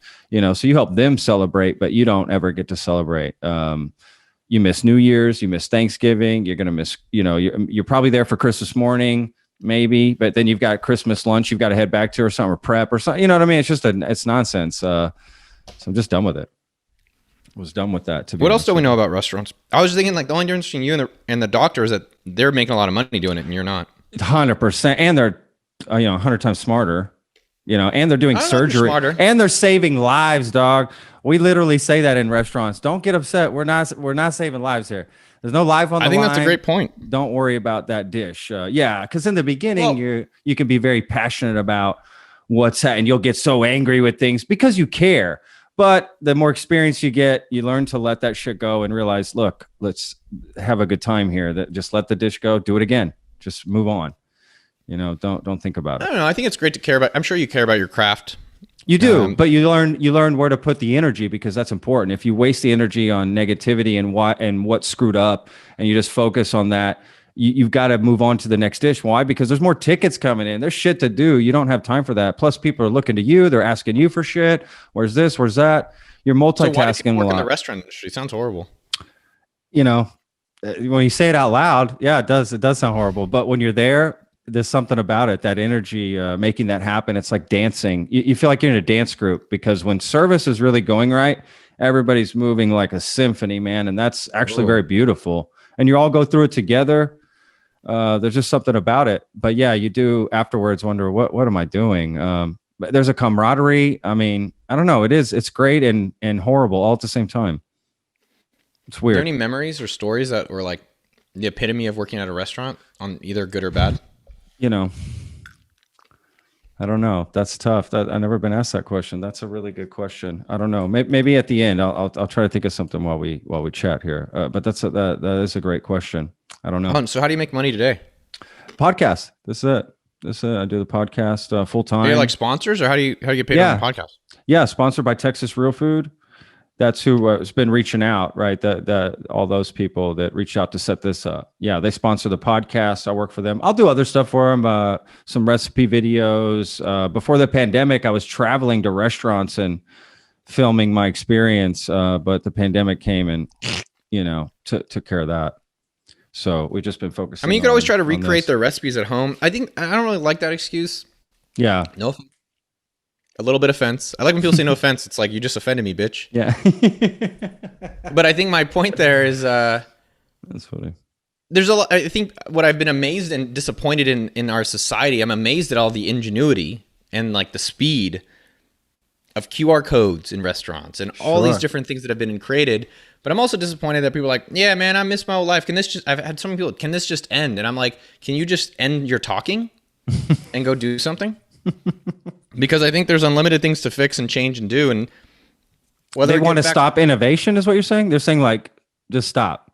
so you help them celebrate, but you don't ever get to celebrate. You miss New Year's. You miss Thanksgiving. You're gonna miss. You're probably there for Christmas morning. Maybe, but then you've got Christmas lunch you've got to head back to, or something, or prep or something. You know what I mean? It's just it's nonsense. So I'm just done with it. I was done with that. What else do we know about restaurants? I was thinking like the only difference between you and the doctor is that they're making a lot of money doing it and you're not. 100%. And they're 100 times smarter. And they're doing surgery and they're saving lives, dog. We literally say that in restaurants. Don't get upset. We're not saving lives here. There's no life on the line. I think that's a great point. Don't worry about that dish. Because in the beginning, you can be very passionate about what's happening. And you'll get so angry with things because you care. But the more experience you get, you learn to let that shit go and realize, look, let's have a good time here. That just let the dish go. Do it again. Just move on. Don't think about it. I don't know. I think it's great to care about. I'm sure you care about your craft. You do, but you learn where to put the energy because that's important. If you waste the energy on negativity and what screwed up, and you just focus on that, you've got to move on to the next dish. Why? Because there's more tickets coming in. There's shit to do. You don't have time for that. Plus, people are looking to you. They're asking you for shit. Where's this? Where's that? You're multitasking a lot. Work in the restaurant industry sounds horrible. When you say it out loud, yeah, it does. It does sound horrible. But when you're there, there's something about it, that energy, making that happen. It's like dancing. You feel like you're in a dance group because when service is really going right, everybody's moving like a symphony, man. And that's actually very beautiful. And you all go through it together. There's just something about it. But yeah, you do afterwards wonder, what am I doing? But there's a camaraderie. I mean, I don't know. It's great and horrible all at the same time. It's weird. Are there any memories or stories that were like the epitome of working at a restaurant, on either good or bad? I don't know. That's tough. That I've never been asked that question. That's a really good question. I don't know. Maybe at the end, I'll try to think of something while we chat here. But that is a great question. I don't know. So how do you make money today? Podcast. This is it. I do the podcast full time. Are you like sponsors, or how do you get paid on the podcast? Yeah, sponsored by Texas Real Food. That's who has been reaching out, right? All those people that reached out to set this up. Yeah, they sponsor the podcast. I work for them. I'll do other stuff for them, some recipe videos. Before the pandemic, I was traveling to restaurants and filming my experience, but the pandemic came and, took care of that. So we've just been focusing. I mean, you could always try to recreate their recipes at home. I don't really like that excuse. Yeah. No. A little bit of offense. I like when people say no offense. It's like, you just offended me, bitch. Yeah. But I think my point there is, that's funny. There's a lot. I think what I've been amazed and disappointed in our society, I'm amazed at all the ingenuity and like the speed of QR codes in restaurants and all these different things that have been created. But I'm also disappointed that people are like, yeah, man, I miss my old life. I've had so many people, can this just end? And I'm like, can you just end your talking and go do something? Because I think there's unlimited things to fix and change and do. And whether they want to stop innovation is what you're saying? They're saying like, just stop.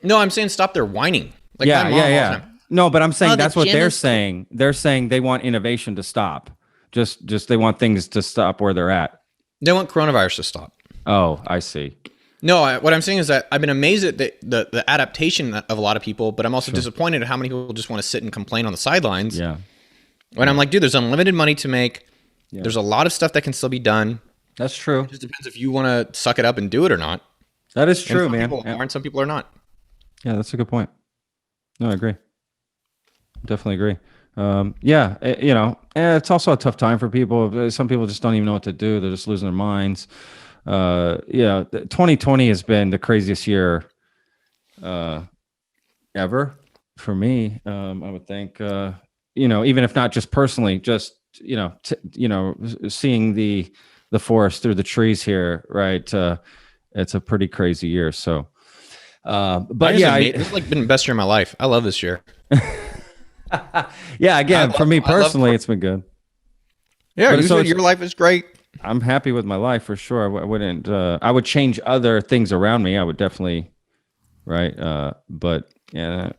No, I'm saying stop their whining. Like yeah. No, but I'm saying that's what they're saying. They're saying they want innovation to stop. Just they want things to stop where they're at. They want coronavirus to stop. Oh, I see. No, what I'm saying is that I've been amazed at the adaptation of a lot of people, but I'm also disappointed at how many people just want to sit and complain on the sidelines. Yeah. When I'm like, dude, there's unlimited money to make. Yeah. There's a lot of stuff that can still be done. That's true. It just depends if you want to suck it up and do it or not. That is true, man. Some people aren't, some people are not. Yeah, that's a good point. No, I agree. Definitely agree. It's also a tough time for people. Some people just don't even know what to do. They're just losing their minds. 2020 has been the craziest year ever for me. I would think, even if not just personally, just, seeing the forest through the trees here, right? It's a pretty crazy year. So, it's like been the best year of my life. I love this year. Yeah, again, for me personally, it's been good. Yeah, your life is great. I'm happy with my life for sure. I wouldn't. I would change other things around me. I would definitely, right? But yeah,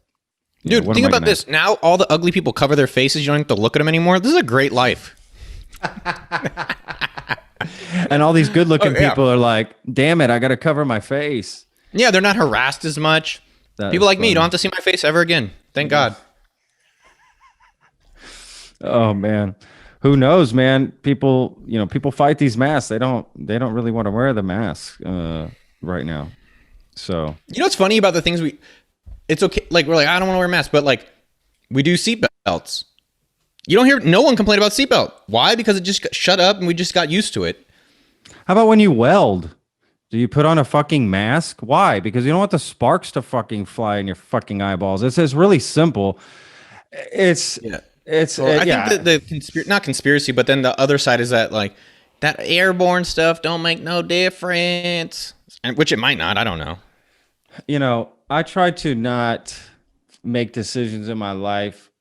dude, think about this. Now all the ugly people cover their faces. You don't have to look at them anymore. This is a great life. And all these good-looking people are like, "Damn it, I got to cover my face." Yeah, they're not harassed as much. People like me don't have to see my face ever again. Thank God. Oh man, who knows, man? People fight these masks. They don't really want to wear the mask right now. So what's funny about the things it's okay. Like we're like, I don't want to wear a mask, but like we do seatbelts. You don't hear no one complain about seatbelt. Why? Because it just got shut up and we just got used to it. How about when you weld? Do you put on a fucking mask? Why? Because you don't want the sparks to fucking fly in your fucking eyeballs. It's really simple. I think the not conspiracy, but then the other side is that like that airborne stuff don't make no difference, and which it might not. I don't know. I try to not make decisions in my life,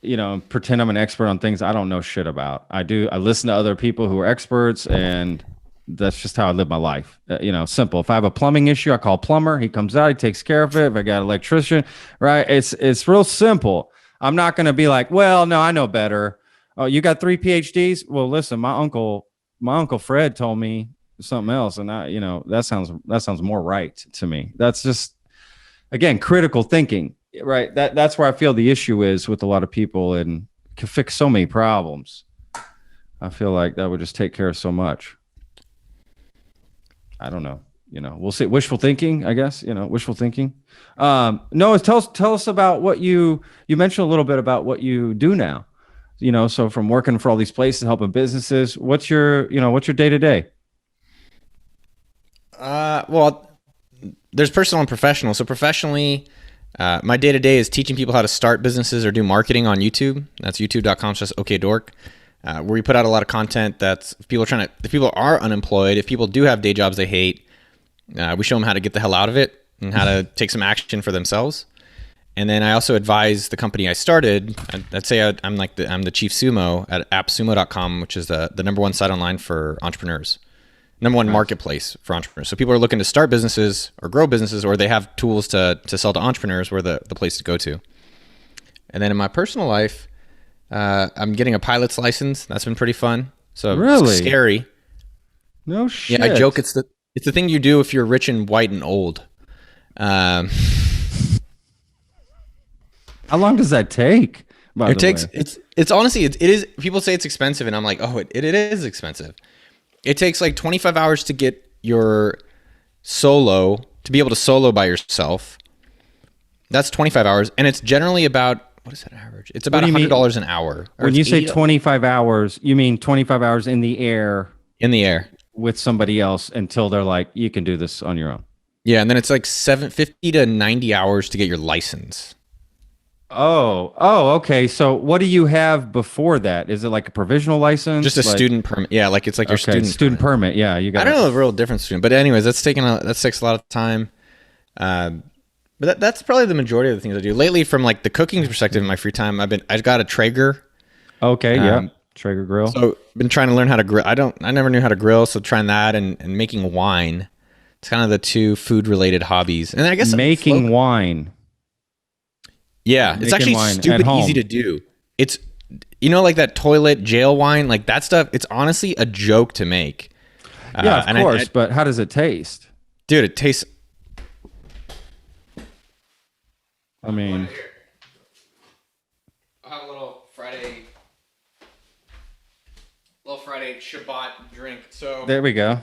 pretend I'm an expert on things I don't know shit about. I listen to other people who are experts, and that's just how I live my life. Simple. If I have a plumbing issue, I call a plumber. He comes out, he takes care of it. If I got an electrician, right? It's real simple. I'm not going to be like, well, no, I know better. Oh, you got 3 PhDs? Well, listen, my uncle Fred told me something else, and that sounds more right to me. That's just, again, critical thinking, right? That's where I feel the issue is with a lot of people, and can fix so many problems. I feel like that would just take care of so much. I don't know. We'll see. Wishful thinking, I guess. Wishful thinking. Noah, tell us about what you mentioned a little bit about what you do now. So from working for all these places, helping businesses, what's your day to day? Well, there's personal and professional. So professionally, my day to day is teaching people how to start businesses or do marketing on YouTube. That's youtube.com/okdork. Where we put out a lot of content that's if people are unemployed, if people do have day jobs they hate, we show them how to get the hell out of it and how to take some action for themselves. And then I also advise the company I started. I'd say I'm the chief sumo at appsumo.com, which is the number one site online for entrepreneurs, number one marketplace for entrepreneurs. So people are looking to start businesses or grow businesses, or they have tools to sell to entrepreneurs. We're the place to go to. And then in my personal life, I'm getting a pilot's license. That's been pretty fun. So really scary. No shit. Yeah, I joke it's the thing you do if you're rich and white and old. How long does that take? It's honestly it is. People say it's expensive, and I'm like, oh, it is expensive. It takes like 25 hours to get your to be able to solo by yourself. That's 25 hours, and it's generally about, what is that average? It's about $100 an hour. When you say 25 hours, you mean 25 hours in the air? In the air with somebody else until they're like, you can do this on your own. Yeah, and then it's like 50 to 90 hours to get your license. Oh, okay. So what do you have before that? Is it like a provisional license? Just a student permit. Yeah, like it's like your student permit. Yeah, you got. I don't know the real difference between, but anyways, that takes a lot of time. But that's probably the majority of the things I do lately. From like the cooking perspective in my free time, I've got a Traeger. Okay, yeah, Traeger grill. So been trying to learn how to grill. I never knew how to grill, so trying that and making wine. It's kind of the two food related hobbies, and I guess making wine. Yeah, it's actually stupid easy to do. It's, like that toilet jail wine, like that stuff. It's honestly a joke to make. Yeah, of course. But how does it taste? Dude, it tastes. I mean, I'll have a little Friday Shabbat drink. So there we go.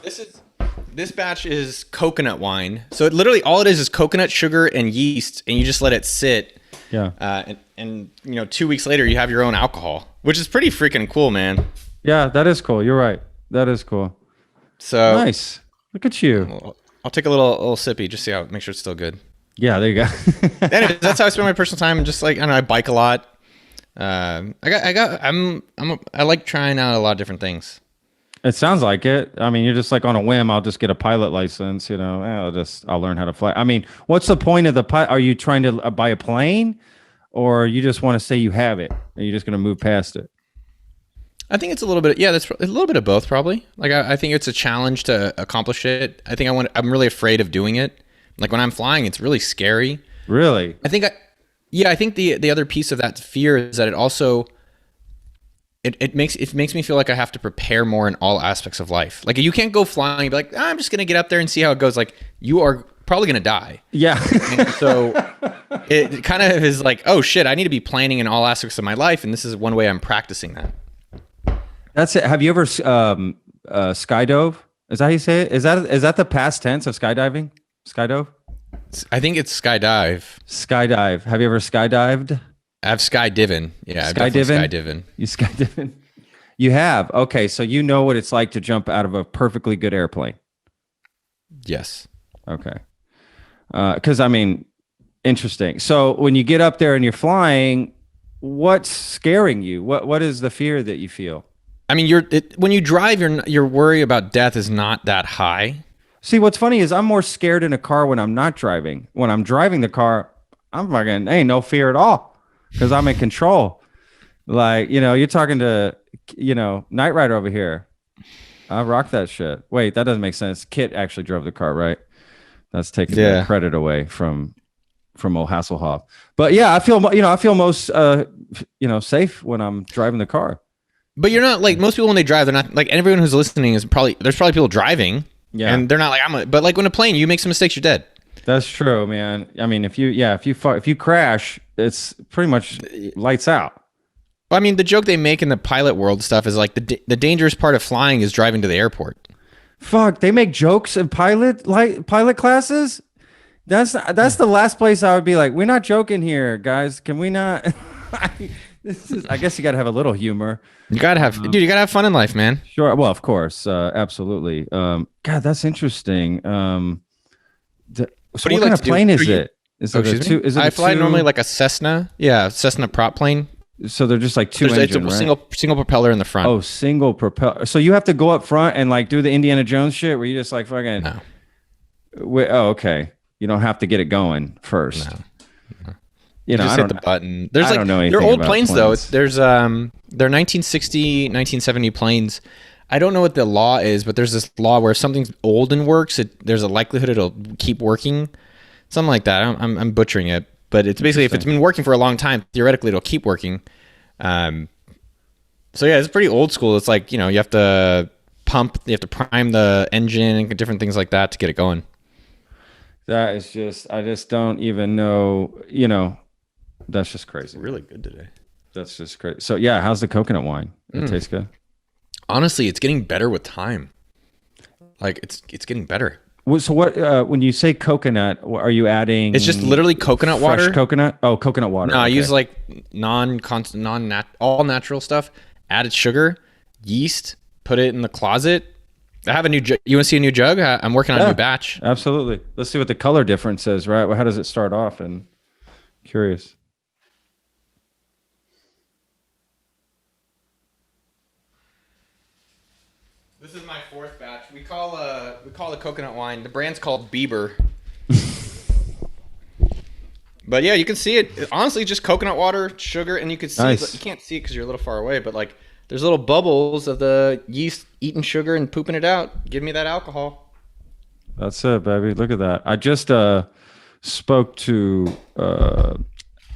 This batch is coconut wine. So it literally all it is coconut, sugar, and yeast, and you just let it sit. Yeah. And 2 weeks later you have your own alcohol, which is pretty freaking cool, man. Yeah, that is cool. You're right. That is cool. So nice. Look at you. I'll take a little sippy, just make sure it's still good. Yeah, there you go. Anyways, that's how I spend my personal time. Just like, I don't know, I bike a lot. I like trying out a lot of different things. It sounds like it. I mean, you're just like on a whim. I'll just get a pilot license. I'll learn how to fly. I mean, what's the point of the pilot? Are you trying to buy a plane, or you just want to say you have it? Are you just going to move past it? I think it's a little bit. Yeah, that's a little bit of both, probably. Like I think it's a challenge to accomplish it. I think I'm really afraid of doing it. Like when I'm flying, it's really scary. Really? I think the other piece of that fear is that it also. It makes me feel like I have to prepare more in all aspects of life. Like you can't go flying and be like, I'm just going to get up there and see how it goes. Like you are probably going to die. Yeah. And so it kind of is like, oh shit, I need to be planning in all aspects of my life. And this is one way I'm practicing that. That's it. Have you ever skydove? Is that how you say it? Is that the past tense of skydiving? Skydove? I think it's skydive. Skydive. Have you ever skydived? I've skydiving. Yeah, skydiving. You skydiving? You have. Okay, so you know what it's like to jump out of a perfectly good airplane. Yes. Okay. Because I mean, interesting. So when you get up there and you're flying, what's scaring you? What is the fear that you feel? I mean, when you drive, your worry about death is not that high. See, what's funny is I'm more scared in a car when I'm not driving. When I'm driving the car, I'm fucking ain't no fear at all. Because I'm in control. Like, you're talking to, Knight Rider over here. I rock that shit. Wait, that doesn't make sense. Kit actually drove the car, right? That's taking the credit away from old Hasselhoff. But yeah, I feel most, safe when I'm driving the car. But you're not like most people when they drive. They're not like everyone who's listening there's probably people driving. Yeah. And they're not like but like when a plane, you make some mistakes, you're dead. That's true, man. I mean, if you crash, it's pretty much lights out. I mean, the joke they make in the pilot world stuff is like the dangerous part of flying is driving to the airport. Fuck, they make jokes in pilot classes. That's the last place I would be like, we're not joking here, guys. Can we not? I guess you got to have a little humor. You gotta have, dude. You gotta have fun in life, man. Sure. Well, of course, absolutely. God, that's interesting. So what kind of plane is it? I fly normally like a Cessna. Yeah, Cessna prop plane. So they're just like two engine, it's a single propeller in the front. Oh, single propeller. So you have to go up front and like do the Indiana Jones shit where you just like fucking. No. Oh, okay. You don't have to get it going first. No. you know, just I hit don't the know. button. There's I like don't know they're anything old about planes though. planes. There's they're 1960, 1970 planes. I don't know what the law is, but there's this law where if something's old and works, there's a likelihood it'll keep working. Something like that. I'm butchering it, but it's basically if it's been working for a long time, theoretically it'll keep working. So yeah, it's pretty old school. It's like, you know, you have to prime the engine and different things like that to get it going. That is just, I just don't even know, you know, that's just crazy. Really good today. That's just crazy. So yeah, how's the coconut wine? It tastes good. Honestly, it's getting better with time. Like it's getting better. So what, when you say coconut, are you adding? It's just literally coconut fresh water. coconut? Oh, coconut water. No, I Okay. use like all natural stuff. Added sugar, yeast. Put it in the closet. I have a new jug. You want to see a new jug? I'm working on a new batch. Absolutely. Let's see what the color difference is, right? Well, how does it start off? And curious. This is my fourth batch. We call the coconut wine. The brand's called Bieber. But yeah, you can see it. Honestly, just coconut water, sugar, and you can see Nice. you can't see it because you're a little far away. But like, there's little bubbles of the yeast eating sugar and pooping it out. Give me that alcohol. That's it, baby. Look at that. I just spoke to I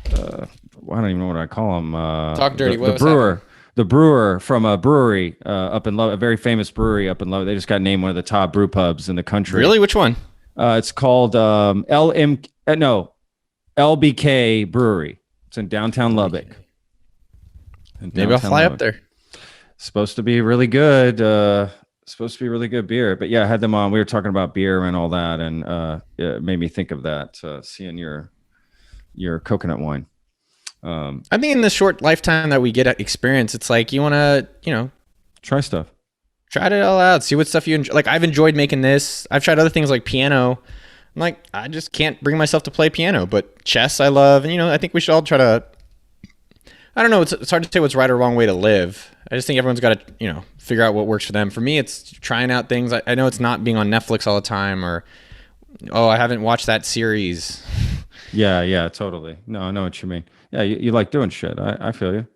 don't even know what I call him. Talk dirty. The brewer. The brewer from a brewery up in Love, a very famous brewery up in Love. They just got named one of the top brew pubs in the country. Really? Which one? It's called LBK Brewery. It's in downtown Lubbock. Maybe I'll fly up there. Supposed to be really good. Supposed to be really good beer. But yeah, I had them on. We were talking about beer and all that, and it made me think of that. Seeing your coconut wine. I think in the short lifetime that we get experience, it's like you want to, you know, try stuff. Try it all out. See what stuff you enjoy. Like I've enjoyed making this. I've tried other things like piano. I'm like, I just can't bring myself to play piano, but chess I love. And, you know, I think we should all try to, I don't know. It's hard to say what's right or wrong way to live. I just think everyone's got to, you know, figure out what works for them. For me, it's trying out things. I know it's not being on Netflix all the time or, oh, I haven't watched that series. Yeah, totally. No, I know what you mean. Yeah, you like doing shit. I feel you.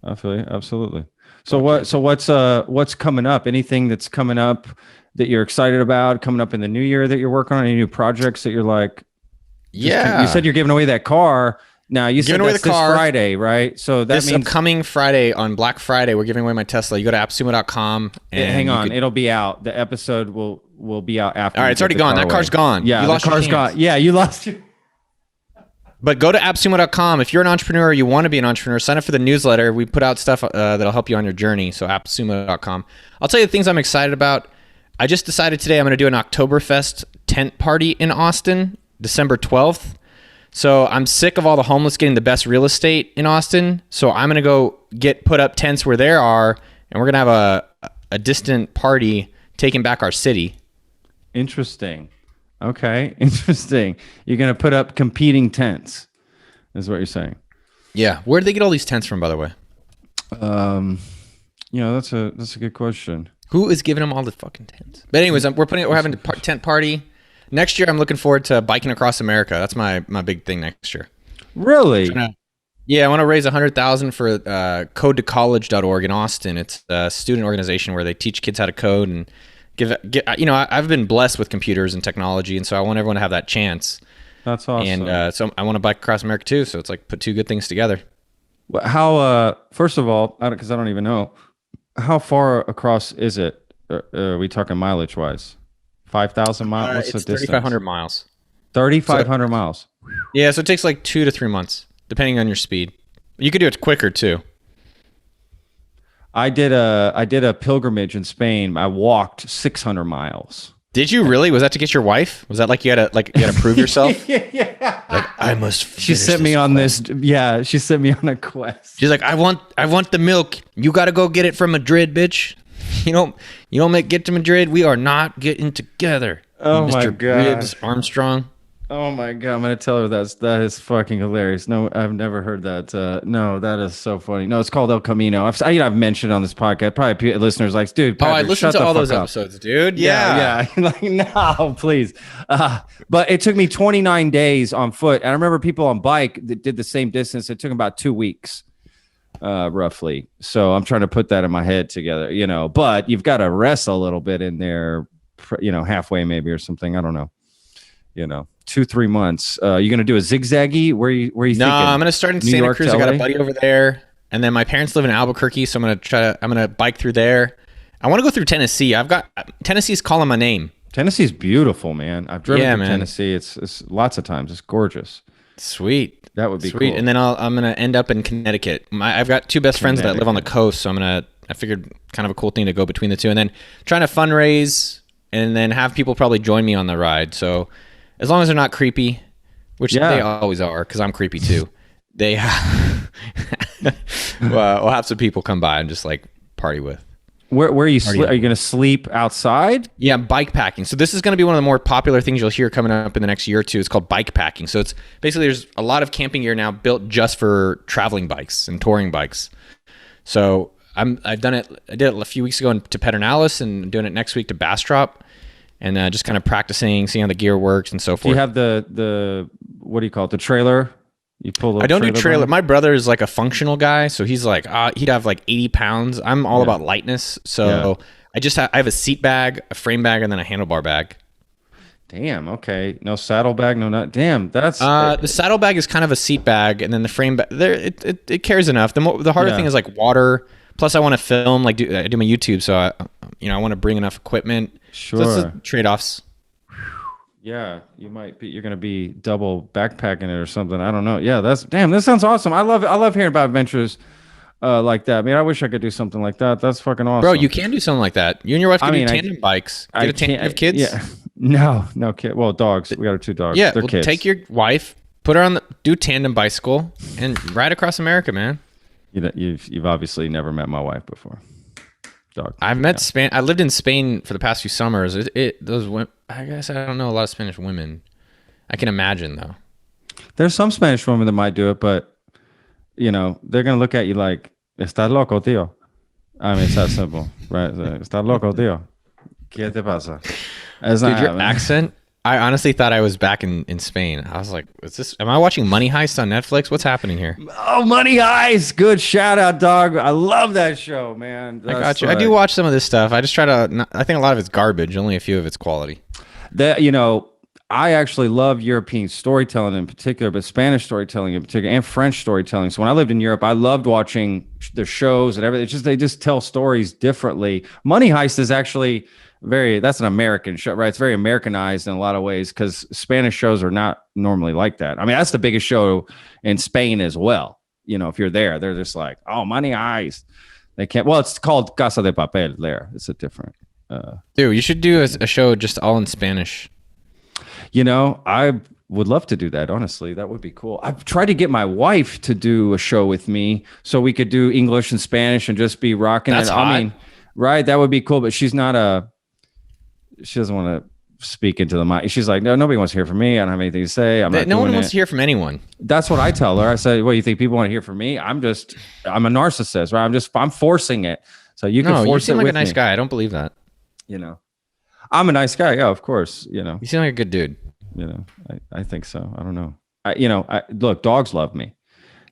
Absolutely. So what's coming up? Anything that's coming up that you're excited about coming up in the new year that you're working on? Any new projects that you're like? Yeah. You said you're giving away that car. Now you said that's this Friday, right? So that means upcoming Friday on Black Friday, we're giving away my Tesla. You go to appsumo.com and hang on, it'll be out. The episode will be out after. All right, it's already gone. That car's gone. Yeah, the car's gone. Yeah, you lost your. But go to appsumo.com. If you're an entrepreneur or you want to be an entrepreneur, sign up for the newsletter. We put out stuff that'll help you on your journey. So appsumo.com. I'll tell you the things I'm excited about. I just decided today I'm going to do an Oktoberfest tent party in Austin, December 12th. So I'm sick of all the homeless getting the best real estate in Austin. So I'm going to go put up tents where there are, and we're going to have a distant party taking back our city. Interesting. Okay, interesting. You're going to put up competing tents, is what you're saying. Yeah. Where did they get all these tents from, by the way? That's a good question. Who is giving them all the fucking tents? But anyways, we're having a tent party. Next year, I'm looking forward to biking across America. That's my big thing next year. Really? Yeah, I want to raise $100,000 for codetocollege.org in Austin. It's a student organization where they teach kids how to code and I've been blessed with computers and technology, and so I want everyone to have that chance. That's awesome. And so I want to bike across America too. So it's like put two good things together. How? First of all, because I don't even know, how far across is it? Are we talking mileage wise? 5,000 miles. What's the distance? 3,500 miles. 3,500 miles. Yeah, so it takes like 2 to 3 months, depending on your speed. You could do it quicker too. I did a pilgrimage in Spain. I walked 600 miles. Did you really? Was that to get your wife? Was that like you had to prove yourself? Yeah. Like, I must. She sent me on this. Yeah, she sent me on a quest. She's like, I want the milk. You got to go get it from Madrid, bitch. You don't get to Madrid. We are not getting together. Oh Mr. my God. Ribs Armstrong. Oh my God, I'm gonna tell her that is fucking hilarious. No, I've never heard that. No, that is so funny. No, it's called El Camino. I've mentioned on this podcast. Probably listeners like, dude, Patrick, I listened to all those episodes, dude. Yeah. Like, no, please. But it took me 29 days on foot, and I remember people on bike that did the same distance. It took them about 2 weeks, roughly. So I'm trying to put that in my head together, But you've got to rest a little bit in there, halfway maybe or something. I don't know. 2-3 months. You're gonna do a zigzaggy? Where you thinking? No, I'm gonna start in Santa Cruz. I got a buddy over there, and then my parents live in Albuquerque, so I'm gonna bike through there. I want to go through Tennessee. Tennessee's calling my name. Tennessee's beautiful, man. I've driven through Tennessee. It's lots of times. It's gorgeous. Sweet. That would be sweet. Cool. And then I'm gonna end up in Connecticut. I've got 2 best friends that live on the coast, so I figured kind of a cool thing to go between the 2, and then trying to fundraise, and then have people probably join me on the ride. So as long as they're not creepy, which they always are, because I'm creepy too. We'll have some people come by and just like party with. Where are you? Are you going to sleep outside? Yeah, bike packing. So this is going to be one of the more popular things you'll hear coming up in the next year or 2. It's called bike packing. So it's basically there's a lot of camping gear now built just for traveling bikes and touring bikes. So I've done it. I did it a few weeks ago to Pedernales, and I'm doing it next week to Bastrop. And just kind of practicing, seeing how the gear works and so forth. Do you have the what do you call it? The trailer? You pull the I don't do trailer. My brother is like a functional guy, so he's like he'd have like 80 pounds. I'm all about lightness, so I have a seat bag, a frame bag, and then a handlebar bag. Damn. Okay. No saddle bag. No nut. Damn. That's the saddle bag is kind of a seat bag, and then the frame bag there it carries enough. The harder thing is like water. Plus, I want to film. I do my YouTube, so I want to bring enough equipment. Sure. So that's the trade-offs. Yeah, you're going to be double backpacking it or something. I don't know. Yeah, that sounds awesome. I love hearing about adventures like that. I mean, I wish I could do something like that. That's fucking awesome. Bro, you can do something like that. You and your wife can do tandem bikes. You have kids? Yeah. No kid. Well, dogs. We got our 2 dogs. Yeah, they're kids. Take your wife, put her do tandem bicycle, and ride across America, man. You've obviously never met my wife before. Dog. I've met Spain. I lived in Spain for the past few summers. Those women, I guess I don't know a lot of Spanish women. I can imagine though. There's some Spanish women that might do it, but they're gonna look at you like "Estás loco, tío." I mean, it's that simple, right? "Estás loco, tío." ¿Qué te pasa? Dude, your accent. I honestly thought I was back in Spain. I was like, am I watching Money Heist on Netflix? What's happening here? Oh, Money Heist. Good shout out, dog. I love that show, man. I got you. I do watch some of this stuff. I just try to, I think a lot of it's garbage. Only a few of it's quality. I actually love European storytelling in particular, but Spanish storytelling in particular, and French storytelling. So when I lived in Europe, I loved watching the shows and everything. They just tell stories differently. Money Heist is actually that's an American show, right? It's very Americanized in a lot of ways because Spanish shows are not normally like that. I mean, that's the biggest show in Spain as well. If you're there, they're just like, oh, Money Heist. They can't. Well, it's called Casa de Papel there. It's a different. Dude, you should do a show just all in Spanish. I would love to do that. Honestly, that would be cool. I've tried to get my wife to do a show with me so we could do English and Spanish and just be rocking it. Hot. I mean, right? That would be cool. But she's not she doesn't want to speak into the mic. She's like, no, nobody wants to hear from me. I don't have anything to say. No one wants to hear from anyone. That's what I tell her. I say, well, you think people want to hear from me? I'm a narcissist, right? I'm forcing it. So you can force it with me. You seem like a nice guy. I don't believe that. I'm a nice guy. Yeah, of course. You seem like a good dude. I think so. I don't know. Look, dogs love me.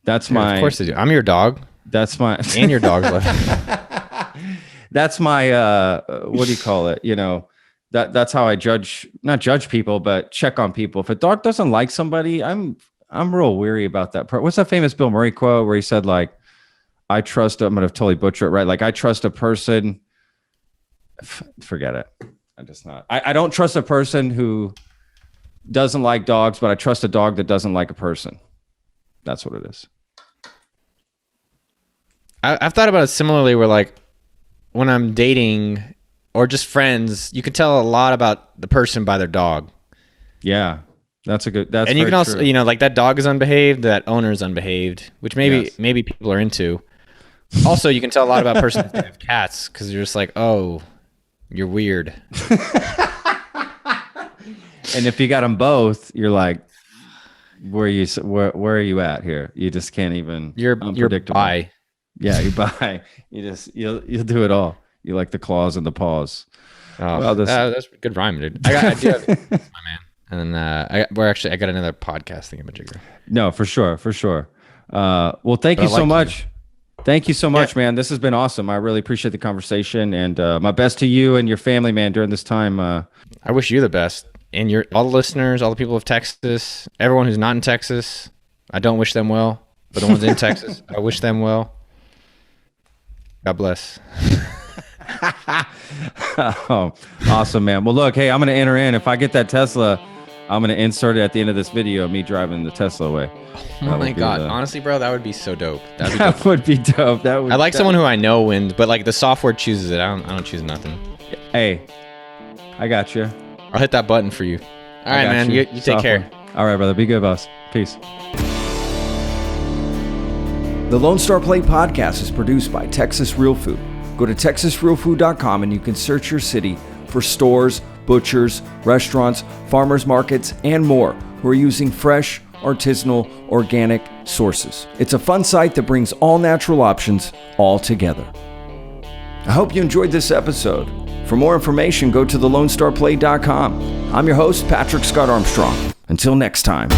Of course they do. I'm your dog. That's my and your dog's love me. That's my what do you call it? That's how I not judge people, but check on people. If a dog doesn't like somebody, I'm real weary about that. What's that famous Bill Murray quote where he said like, I'm going to totally butcher it, right? Like I trust a person. Forget it. I'm just not. I don't trust a person who doesn't like dogs, but I trust a dog that doesn't like a person. That's what it is. I've thought about it similarly where like when I'm dating or just friends, you can tell a lot about the person by their dog. Yeah. That's you can also, true. Like that dog is unbehaved, that owner is unbehaved, which maybe people are into. Also, you can tell a lot about a person if they have cats because you're just like, oh, you're weird. And if you got them both, you're like, where are you at here? You just can't even. You're bi. Yeah, you buy. You'll do it all. You like the claws and the paws. Oh, well, that's a good rhyme, dude. I do have my man. And then I got another podcast thingamajigger. No, for sure. Well, thank you so much. Thank you so much, man. This has been awesome. I really appreciate the conversation, and my best to you and your family, man, during this time. I wish you the best, and all the listeners, all the people of Texas, everyone who's not in Texas. I don't wish them well, but the ones in Texas, I wish them well. God bless. Oh, awesome, man. Well, look, hey, I'm going to enter in. If I get that Tesla, I'm going to insert it at the end of this video of me driving the Tesla away. Oh my God. Honestly, bro, that would be so dope. That would be dope. I like someone who I know wins, but like the software chooses it. I don't choose nothing. Hey, I got you. I'll hit that button for you. All right, man. You take care. All right, brother. Be good, boss. Peace. The Lone Star Plate podcast is produced by Texas Real Food. Go to texasrealfood.com and you can search your city for stores, butchers, restaurants, farmers markets, and more who are using fresh, artisanal, organic sources. It's a fun site that brings all natural options all together. I hope you enjoyed this episode. For more information, go to thelonestarplate.com. I'm your host, Patrick Scott Armstrong. Until next time.